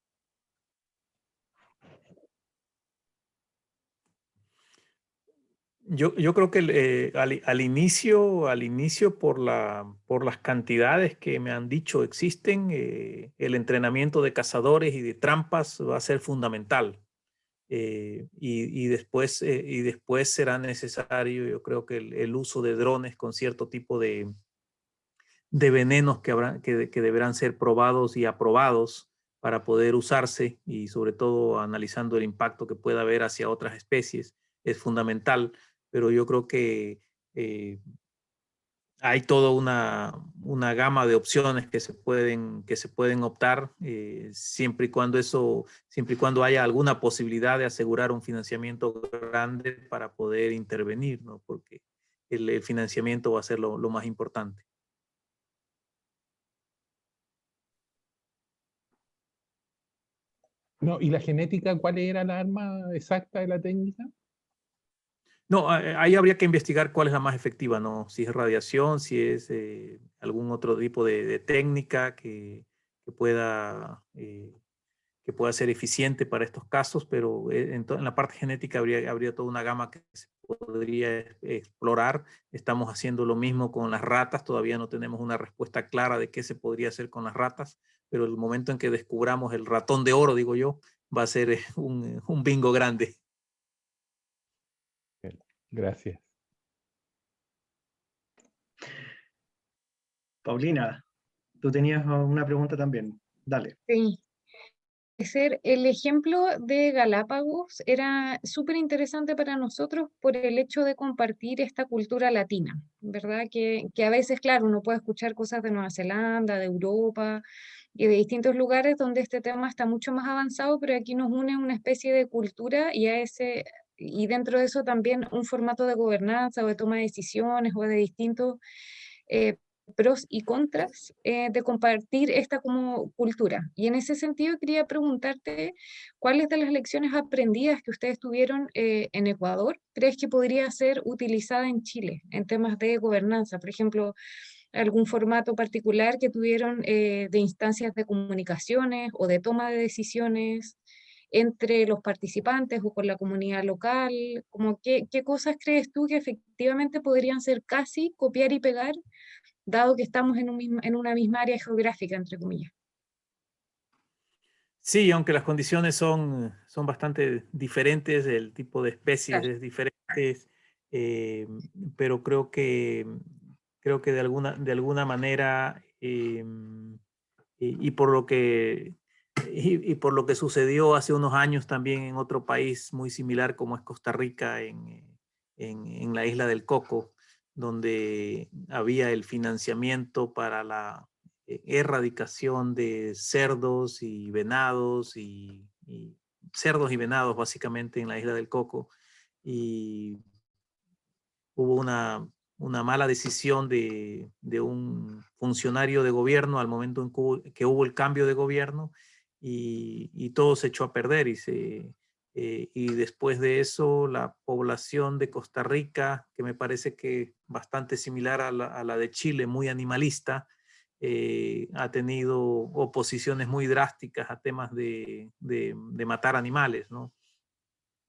Yo creo que al inicio por las cantidades que me han dicho existen, el entrenamiento de cazadores y de trampas va a ser fundamental. Y después será necesario, yo creo que el uso de drones con cierto tipo de venenos que deberán ser probados y aprobados para poder usarse, y sobre todo analizando el impacto que pueda haber hacia otras especies, es fundamental. Pero yo creo que hay toda una gama de opciones que se pueden optar, siempre y cuando haya alguna posibilidad de asegurar un financiamiento grande para poder intervenir, ¿no? Porque el financiamiento va a ser lo más importante. No, ¿y la genética, cuál era la arma exacta de la técnica? No, ahí habría que investigar cuál es la más efectiva, ¿no? Si es radiación, si es algún otro tipo de técnica que pueda ser eficiente para estos casos, pero en la parte genética habría toda una gama que se podría explorar. Estamos haciendo lo mismo con las ratas, todavía no tenemos una respuesta clara de qué se podría hacer con las ratas, pero el momento en que descubramos el ratón de oro, digo yo, va a ser un bingo grande. Gracias. Paulina, tú tenías una pregunta también. Dale. Sí. El ejemplo de Galápagos era súper interesante para nosotros por el hecho de compartir esta cultura latina, ¿verdad? Que a veces, claro, uno puede escuchar cosas de Nueva Zelanda, de Europa y de distintos lugares donde este tema está mucho más avanzado, pero aquí nos une una especie de cultura y dentro de eso también un formato de gobernanza o de toma de decisiones o de distintos eh, pros y contras de compartir esta como cultura. Y en ese sentido quería preguntarte, ¿cuáles de las lecciones aprendidas que ustedes tuvieron en Ecuador crees que podría ser utilizada en Chile en temas de gobernanza? Por ejemplo, algún formato particular que tuvieron de instancias de comunicaciones o de toma de decisiones entre los participantes o con la comunidad local, como qué cosas crees tú que efectivamente podrían ser casi copiar y pegar, dado que estamos en una misma área geográfica, entre comillas? Sí, aunque las condiciones son bastante diferentes, el tipo de especies Claro. es diferente, eh, pero creo que de alguna manera, y por lo que sucedió hace unos años también en otro país muy similar como es Costa Rica, en la isla del Coco, donde había el financiamiento para la erradicación de cerdos y venados y cerdos y venados básicamente en la isla del Coco, y hubo una mala decisión de un funcionario de gobierno al momento en que hubo el cambio de gobierno, y todo se echó a perder, y después de eso la población de Costa Rica, que me parece que bastante similar a la de Chile, muy animalista, ha tenido oposiciones muy drásticas a temas de matar animales, ¿no?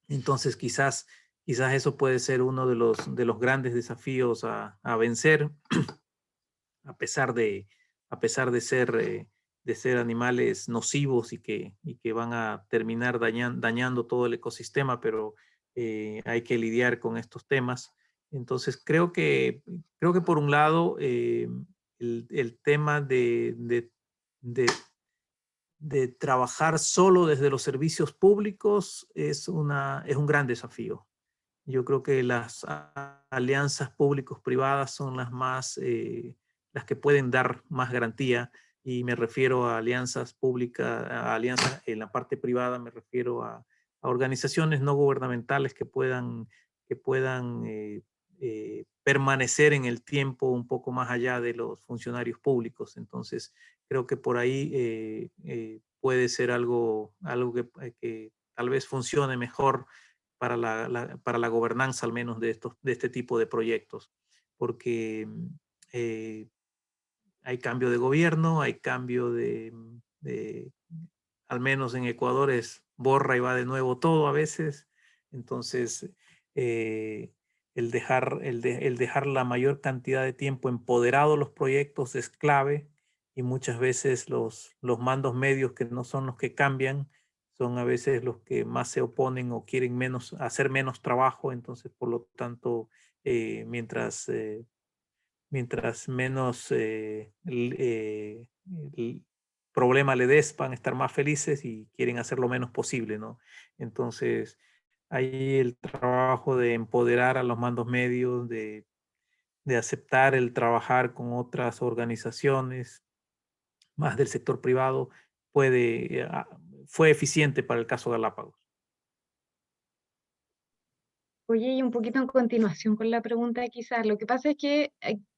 Entonces quizás eso puede ser uno de los grandes desafíos a vencer, a pesar de ser animales nocivos y que van a terminar dañando todo el ecosistema, pero hay que lidiar con estos temas. Entonces creo que por un lado el tema de trabajar solo desde los servicios públicos es un gran desafío. Yo creo que las alianzas públicos-privadas son las que pueden dar más garantía, y me refiero a alianzas públicas, a alianzas en la parte privada, me refiero a organizaciones no gubernamentales que puedan permanecer en el tiempo un poco más allá de los funcionarios públicos. Entonces, creo que por ahí puede ser algo que tal vez funcione mejor para la gobernanza, al menos de este tipo de proyectos, porque hay cambio de gobierno, hay cambio al menos en Ecuador es borra y va de nuevo todo a veces. Entonces, el dejar la mayor cantidad de tiempo empoderados los proyectos es clave, y muchas veces los mandos medios, que no son los que cambian, son a veces los que más se oponen o quieren hacer menos trabajo. Entonces, por lo tanto, mientras menos el problema le des, van a estar más felices y quieren hacer lo menos posible, ¿no? Entonces, ahí el trabajo de empoderar a los mandos medios, de aceptar el trabajar con otras organizaciones más del sector privado, fue eficiente para el caso Galápagos. Oye, y un poquito en continuación con la pregunta, quizás, lo que pasa es que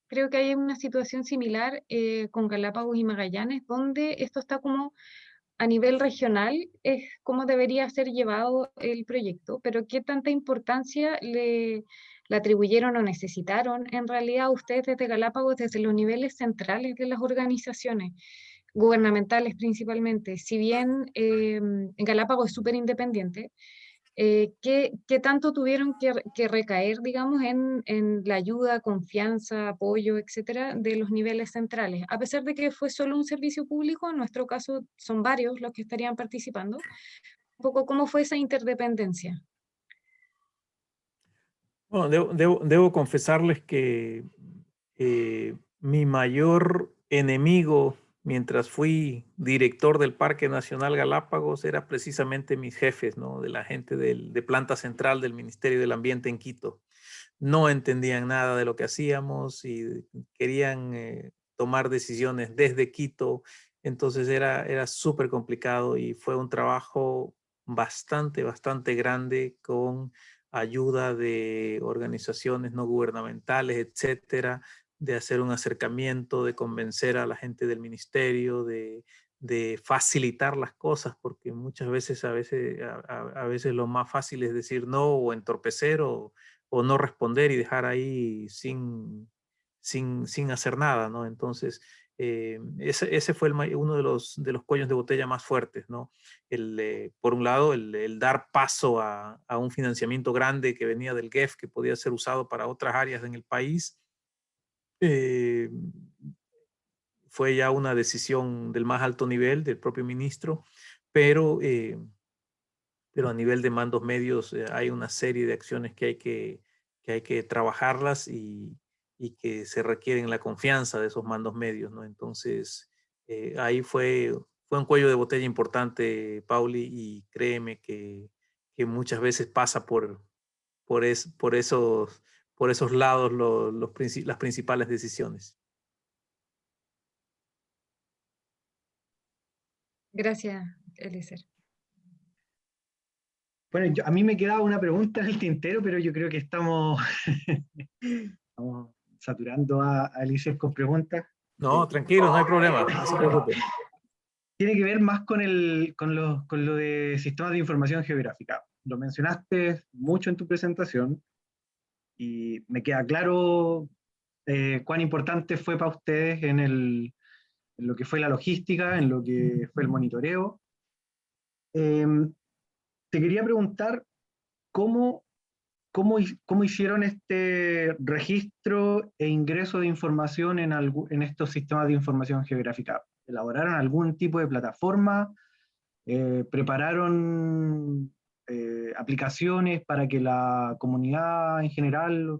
creo que hay una situación similar con Galápagos y Magallanes, donde esto está como a nivel regional, es como debería ser llevado el proyecto, pero ¿qué tanta importancia le atribuyeron o necesitaron en realidad ustedes desde Galápagos, desde los niveles centrales de las organizaciones gubernamentales principalmente? Si bien Galápagos es súper independiente, ¿qué tanto tuvieron que recaer, digamos, en la ayuda, confianza, apoyo, etcétera, de los niveles centrales? A pesar de que fue solo un servicio público, en nuestro caso son varios los que estarían participando. Un poco, ¿cómo fue esa interdependencia? Bueno, debo confesarles que mi mayor enemigo mientras fui director del Parque Nacional Galápagos era precisamente mis jefes, ¿no? De la gente de planta central del Ministerio del Ambiente en Quito. No entendían nada de lo que hacíamos y querían tomar decisiones desde Quito. Entonces era súper complicado, y fue un trabajo bastante grande, con ayuda de organizaciones no gubernamentales, etcétera, de hacer un acercamiento, de convencer a la gente del ministerio, de facilitar las cosas, porque muchas veces, a veces lo más fácil es decir no, o entorpecer, o no responder y dejar ahí sin hacer nada, ¿no? Entonces, ese fue uno de los cuellos de botella más fuertes, ¿no? Por un lado, el dar paso a un financiamiento grande que venía del GEF, que podía ser usado para otras áreas en el país. Fue ya una decisión del más alto nivel, del propio ministro, pero a nivel de mandos medios hay una serie de acciones que hay que trabajarlas, y que se requieren la confianza de esos mandos medios, ¿no? Entonces, ahí fue un cuello de botella importante, Pauli, y créeme que muchas veces pasa por esos lados las principales decisiones. Gracias, Eliezer. Bueno, a mí me quedaba una pregunta en el tintero, pero yo creo que estamos saturando a Eliezer con preguntas. No, tranquilo, no hay problema, no se preocupe. Tiene que ver más con lo de sistemas de información geográfica. Lo mencionaste mucho en tu presentación, y me queda claro cuán importante fue para ustedes en lo que fue la logística, en lo que fue el monitoreo. Te quería preguntar cómo hicieron este registro e ingreso de información en estos sistemas de información geográfica. ¿Elaboraron algún tipo de plataforma? ¿Prepararon aplicaciones para que la comunidad en general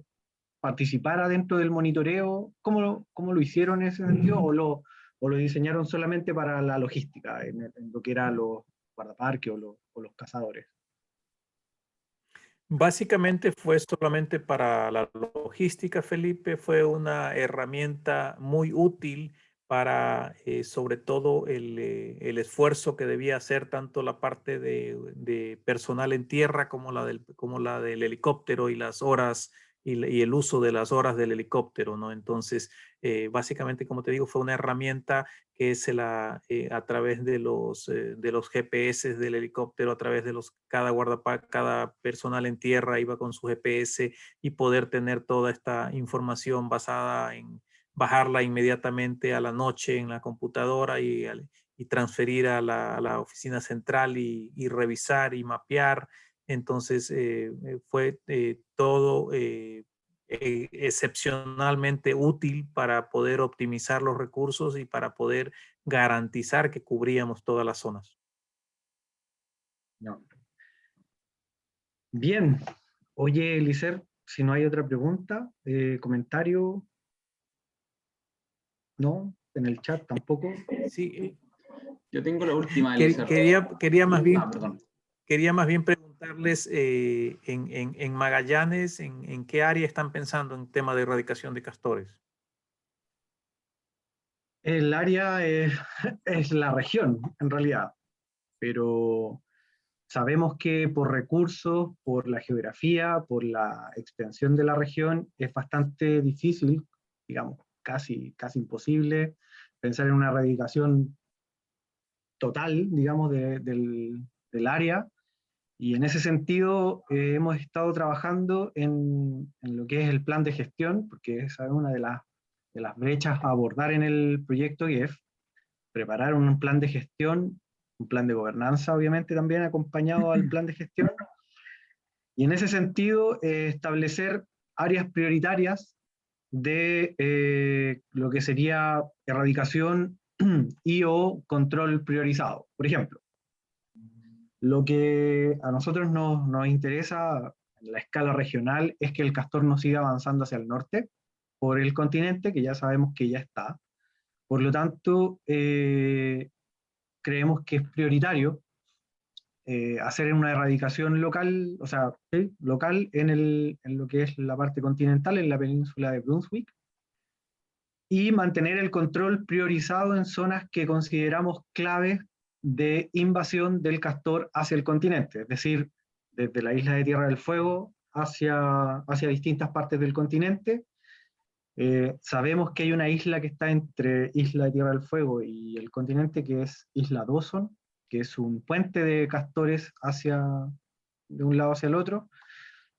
participara dentro del monitoreo? ¿Cómo lo hicieron en ese sentido? ¿O lo diseñaron solamente para la logística, en lo que eran los guardaparques o los cazadores? Básicamente fue solamente para la logística, Felipe. Fue una herramienta muy útil para sobre todo el esfuerzo que debía hacer tanto la parte de personal en tierra como la del helicóptero y las horas y el uso de las horas del helicóptero, ¿no? Entonces, básicamente, como te digo, fue una herramienta que a través de los GPS del helicóptero, a través de cada personal en tierra iba con su GPS y poder tener toda esta información basada en bajarla inmediatamente a la noche en la computadora y transferir a la oficina central y revisar y mapear. Entonces fue todo excepcionalmente útil para poder optimizar los recursos y para poder garantizar que cubríamos todas las zonas. No. Bien. Oye, Eliezer, si no hay otra pregunta, comentario, ¿no? En el chat tampoco. Sí, Yo tengo la última, Eliezer. quería más bien, Perdón. quería más bien preguntarles en Magallanes, ¿en qué área están pensando en tema de erradicación de castores? El área es la región, en realidad, pero sabemos que por recursos, por la geografía, por la extensión de la región, es bastante difícil, digamos, casi imposible pensar en una erradicación total, digamos, del área. Y en ese sentido hemos estado trabajando en lo que es el plan de gestión, porque esa es una de las brechas a abordar en el proyecto IEF, preparar un plan de gestión, un plan de gobernanza obviamente también acompañado al plan de gestión, y en ese sentido establecer áreas prioritarias de lo que sería erradicación y o control priorizado. Por ejemplo, lo que a nosotros nos interesa en la escala regional es que el castor no siga avanzando hacia el norte por el continente, que ya sabemos que ya está. Por lo tanto, creemos que es prioritario hacer una erradicación local, o sea, ¿sí? Local en lo que es la parte continental, en la península de Brunswick, y mantener el control priorizado en zonas que consideramos claves de invasión del castor hacia el continente, es decir, desde la isla de Tierra del Fuego hacia distintas partes del continente. Sabemos que hay una isla que está entre Isla de Tierra del Fuego y el continente, que es Isla Dawson, que es un puente de castores de un lado hacia el otro.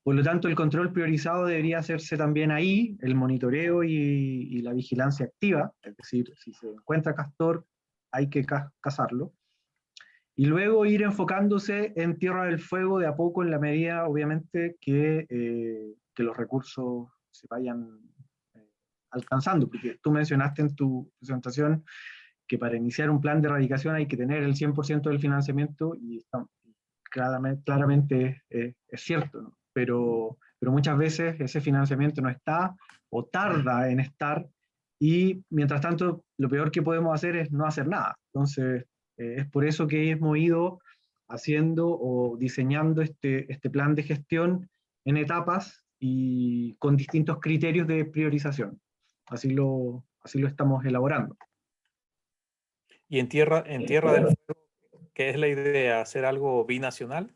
Por lo tanto, el control priorizado debería hacerse también ahí, el monitoreo y la vigilancia activa, es decir, si se encuentra castor, hay que cazarlo. Y luego ir enfocándose en Tierra del Fuego de a poco, en la medida, obviamente, que los recursos se vayan alcanzando, porque tú mencionaste en tu presentación que para iniciar un plan de erradicación hay que tener el 100% del financiamiento, y claramente es cierto, ¿no? Pero muchas veces ese financiamiento no está o tarda en estar, y mientras tanto lo peor que podemos hacer es no hacer nada. Entonces, es por eso que hemos ido haciendo o diseñando este plan de gestión en etapas y con distintos criterios de priorización. Así lo estamos elaborando. Y en Tierra del Fuego, ¿qué es la idea? ¿Hacer algo binacional?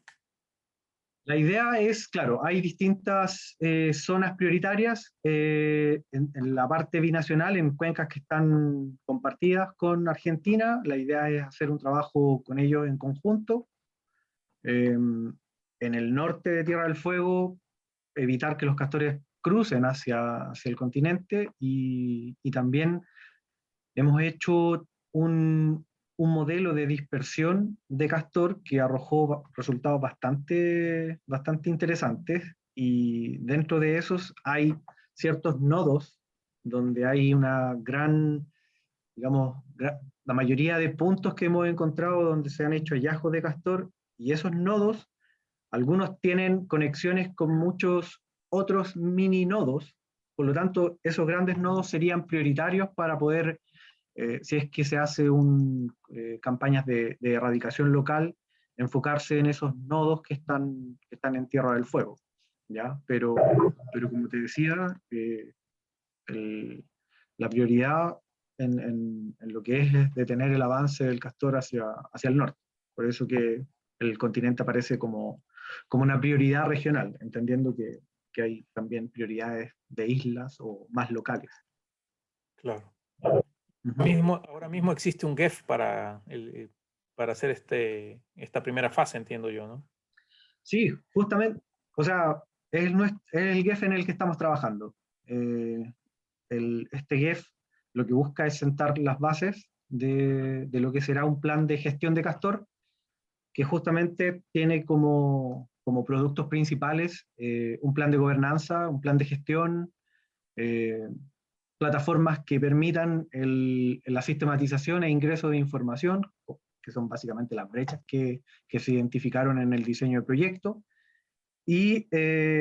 La idea es, claro, hay distintas zonas prioritarias en la parte binacional, en cuencas que están compartidas con Argentina. La idea es hacer un trabajo con ellos en conjunto. En el norte de Tierra del Fuego, evitar que los castores crucen hacia el continente, y también hemos hecho un modelo de dispersión de castor que arrojó resultados bastante interesantes, y dentro de esos hay ciertos nodos donde hay una gran, digamos, la mayoría de puntos que hemos encontrado donde se han hecho hallazgos de castor, y esos nodos Algunos tienen conexiones con muchos otros mini nodos, por lo tanto, esos grandes nodos serían prioritarios para poder, si es que se hace campañas de erradicación local, enfocarse en esos nodos que están en Tierra del Fuego, ¿ya? Pero como te decía, la prioridad en lo que es detener el avance del castor hacia el norte. Por eso que el continente aparece como una prioridad regional, entendiendo que hay también prioridades de islas o más locales. Claro. Ujú. Ahora mismo existe un GEF para hacer esta primera fase, entiendo yo, ¿no? Sí, justamente, o sea, es el GEF en el que estamos trabajando. Este GEF lo que busca es sentar las bases de lo que será un plan de gestión de castor, que justamente tiene como productos principales un plan de gobernanza, un plan de gestión, plataformas que permitan la sistematización e ingreso de información, que son básicamente las brechas que se identificaron en el diseño del proyecto, y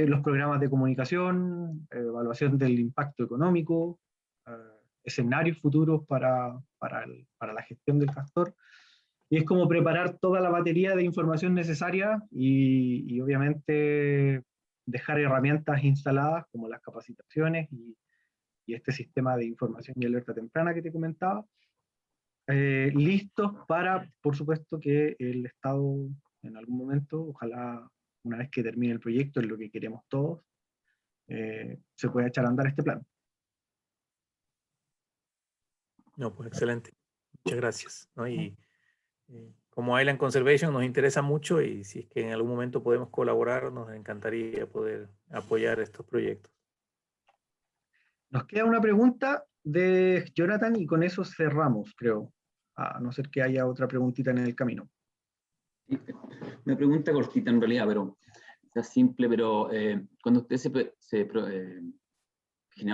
los programas de comunicación, evaluación del impacto económico, escenarios futuros para la gestión del castor. Y es como preparar toda la batería de información necesaria y obviamente dejar herramientas instaladas como las capacitaciones y este sistema de información y alerta temprana que te comentaba, listos para, por supuesto, que el Estado en algún momento, ojalá una vez que termine el proyecto, es lo que queremos todos, se pueda echar a andar este plan. No, pues excelente. Muchas gracias, ¿no? Y como Island Conservation nos interesa mucho y si es que en algún momento podemos colaborar, nos encantaría poder apoyar estos proyectos. Nos queda una pregunta de Jonathan y con eso cerramos, creo, a no ser que haya otra preguntita en el camino. Una pregunta cortita en realidad, pero está simple, pero cuando usted generó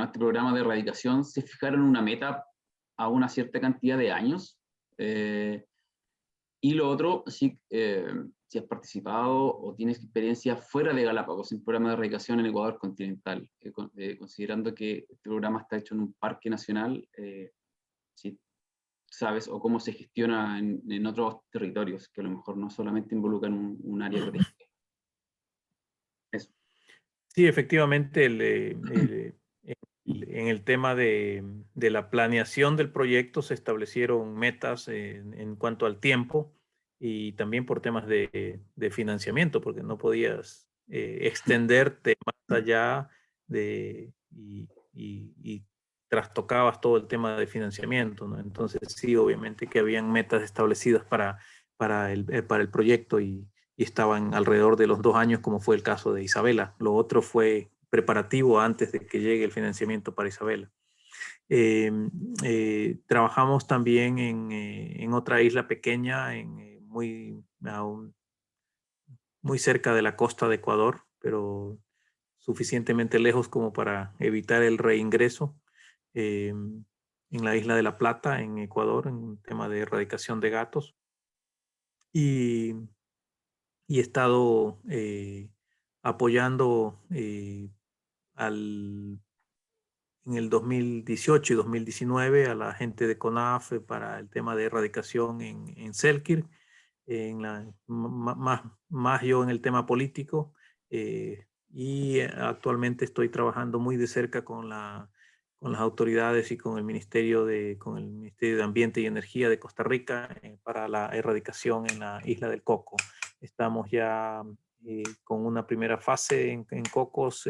este programa de erradicación, ¿se fijaron una meta a una cierta cantidad de años? Y lo otro, si has participado o tienes experiencia fuera de Galápagos en programas de erradicación en Ecuador continental, considerando que este programa está hecho en un parque nacional, si sabes o cómo se gestiona en otros territorios, que a lo mejor no solamente involucran un área protegida. Eso. Sí, efectivamente, en el tema de la planeación del proyecto se establecieron metas en cuanto al tiempo y también por temas de financiamiento, porque no podías extenderte más allá y trastocabas todo el tema de financiamiento, ¿no? Entonces sí, obviamente que habían metas establecidas para el proyecto y estaban alrededor de los 2 años, como fue el caso de Isabela. Lo otro fue preparativo antes de que llegue el financiamiento para Isabela. Trabajamos también en otra isla pequeña, muy cerca de la costa de Ecuador, pero suficientemente lejos como para evitar el reingreso, en la isla de La Plata, en Ecuador, en un tema de erradicación de gatos. Y he estado apoyando en el 2018 y 2019 a la gente de CONAF para el tema de erradicación en Selkir, más yo en el tema político, y actualmente estoy trabajando muy de cerca con las autoridades y con el Ministerio de Ambiente y Energía de Costa Rica para la erradicación en la isla del Coco. Estamos ya con una primera fase en Cocos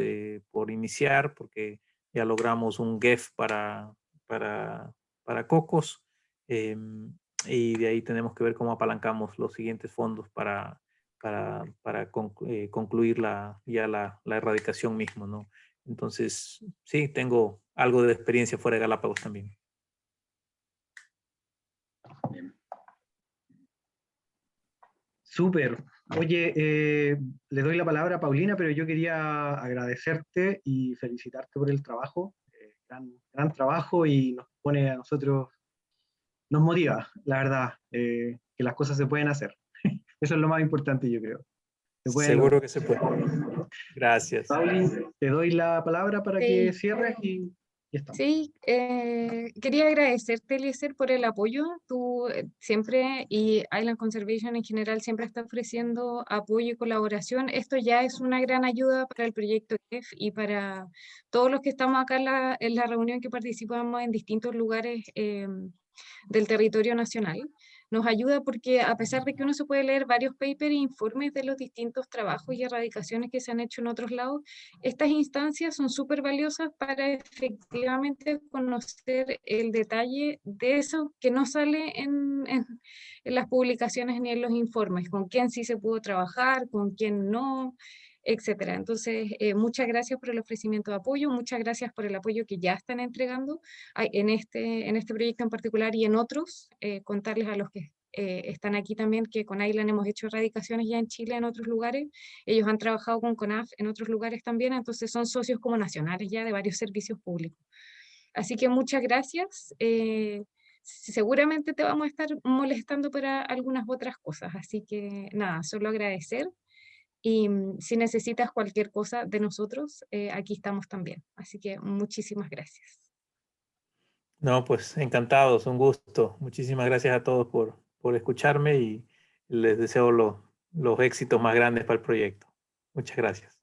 por iniciar, porque ya logramos un GEF para Cocos, y de ahí tenemos que ver cómo apalancamos los siguientes fondos para concluir la erradicación mismo, ¿no? Entonces, sí, tengo algo de experiencia fuera de Galápagos también. Súper. Oye, le doy la palabra a Paulina, pero yo quería agradecerte y felicitarte por el trabajo. Gran trabajo y nos pone a nosotros, nos motiva, la verdad, que las cosas se pueden hacer. Eso es lo más importante, yo creo. Se puede Seguro lograr. que se puede. Gracias. Pauli, te doy la palabra para que cierres y estamos. Sí, quería agradecerte, Eliezer, por el apoyo. Tú siempre, y Island Conservation en general, siempre está ofreciendo apoyo y colaboración. Esto ya es una gran ayuda para el proyecto EF y para todos los que estamos acá en la reunión que participamos en distintos lugares del territorio nacional. Nos ayuda porque a pesar de que uno se puede leer varios papers e informes de los distintos trabajos y erradicaciones que se han hecho en otros lados, estas instancias son súper valiosas para efectivamente conocer el detalle de eso que no sale en las publicaciones ni en los informes, con quién sí se pudo trabajar, con quién no, etcétera. Entonces, muchas gracias por el ofrecimiento de apoyo, muchas gracias por el apoyo que ya están entregando en este proyecto en particular y en otros. Contarles a los que están aquí también que con Island hemos hecho erradicaciones ya en Chile, en otros lugares. Ellos han trabajado con CONAF en otros lugares también, entonces son socios como nacionales ya de varios servicios públicos. Así que muchas gracias. Seguramente te vamos a estar molestando para algunas otras cosas, así que nada, solo agradecer. Y si necesitas cualquier cosa de nosotros, aquí estamos también. Así que muchísimas gracias. No, pues encantados, un gusto. Muchísimas gracias a todos por escucharme y les deseo los éxitos más grandes para el proyecto. Muchas gracias.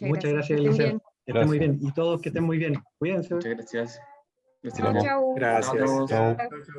Muchas gracias, Que estén Eliezer. bien. Que estén muy Gracias. bien. Y todos que estén muy bien. Cuídense. Muchas gracias. Chao, chao. Gracias. Chao a todos. Chao. Chao.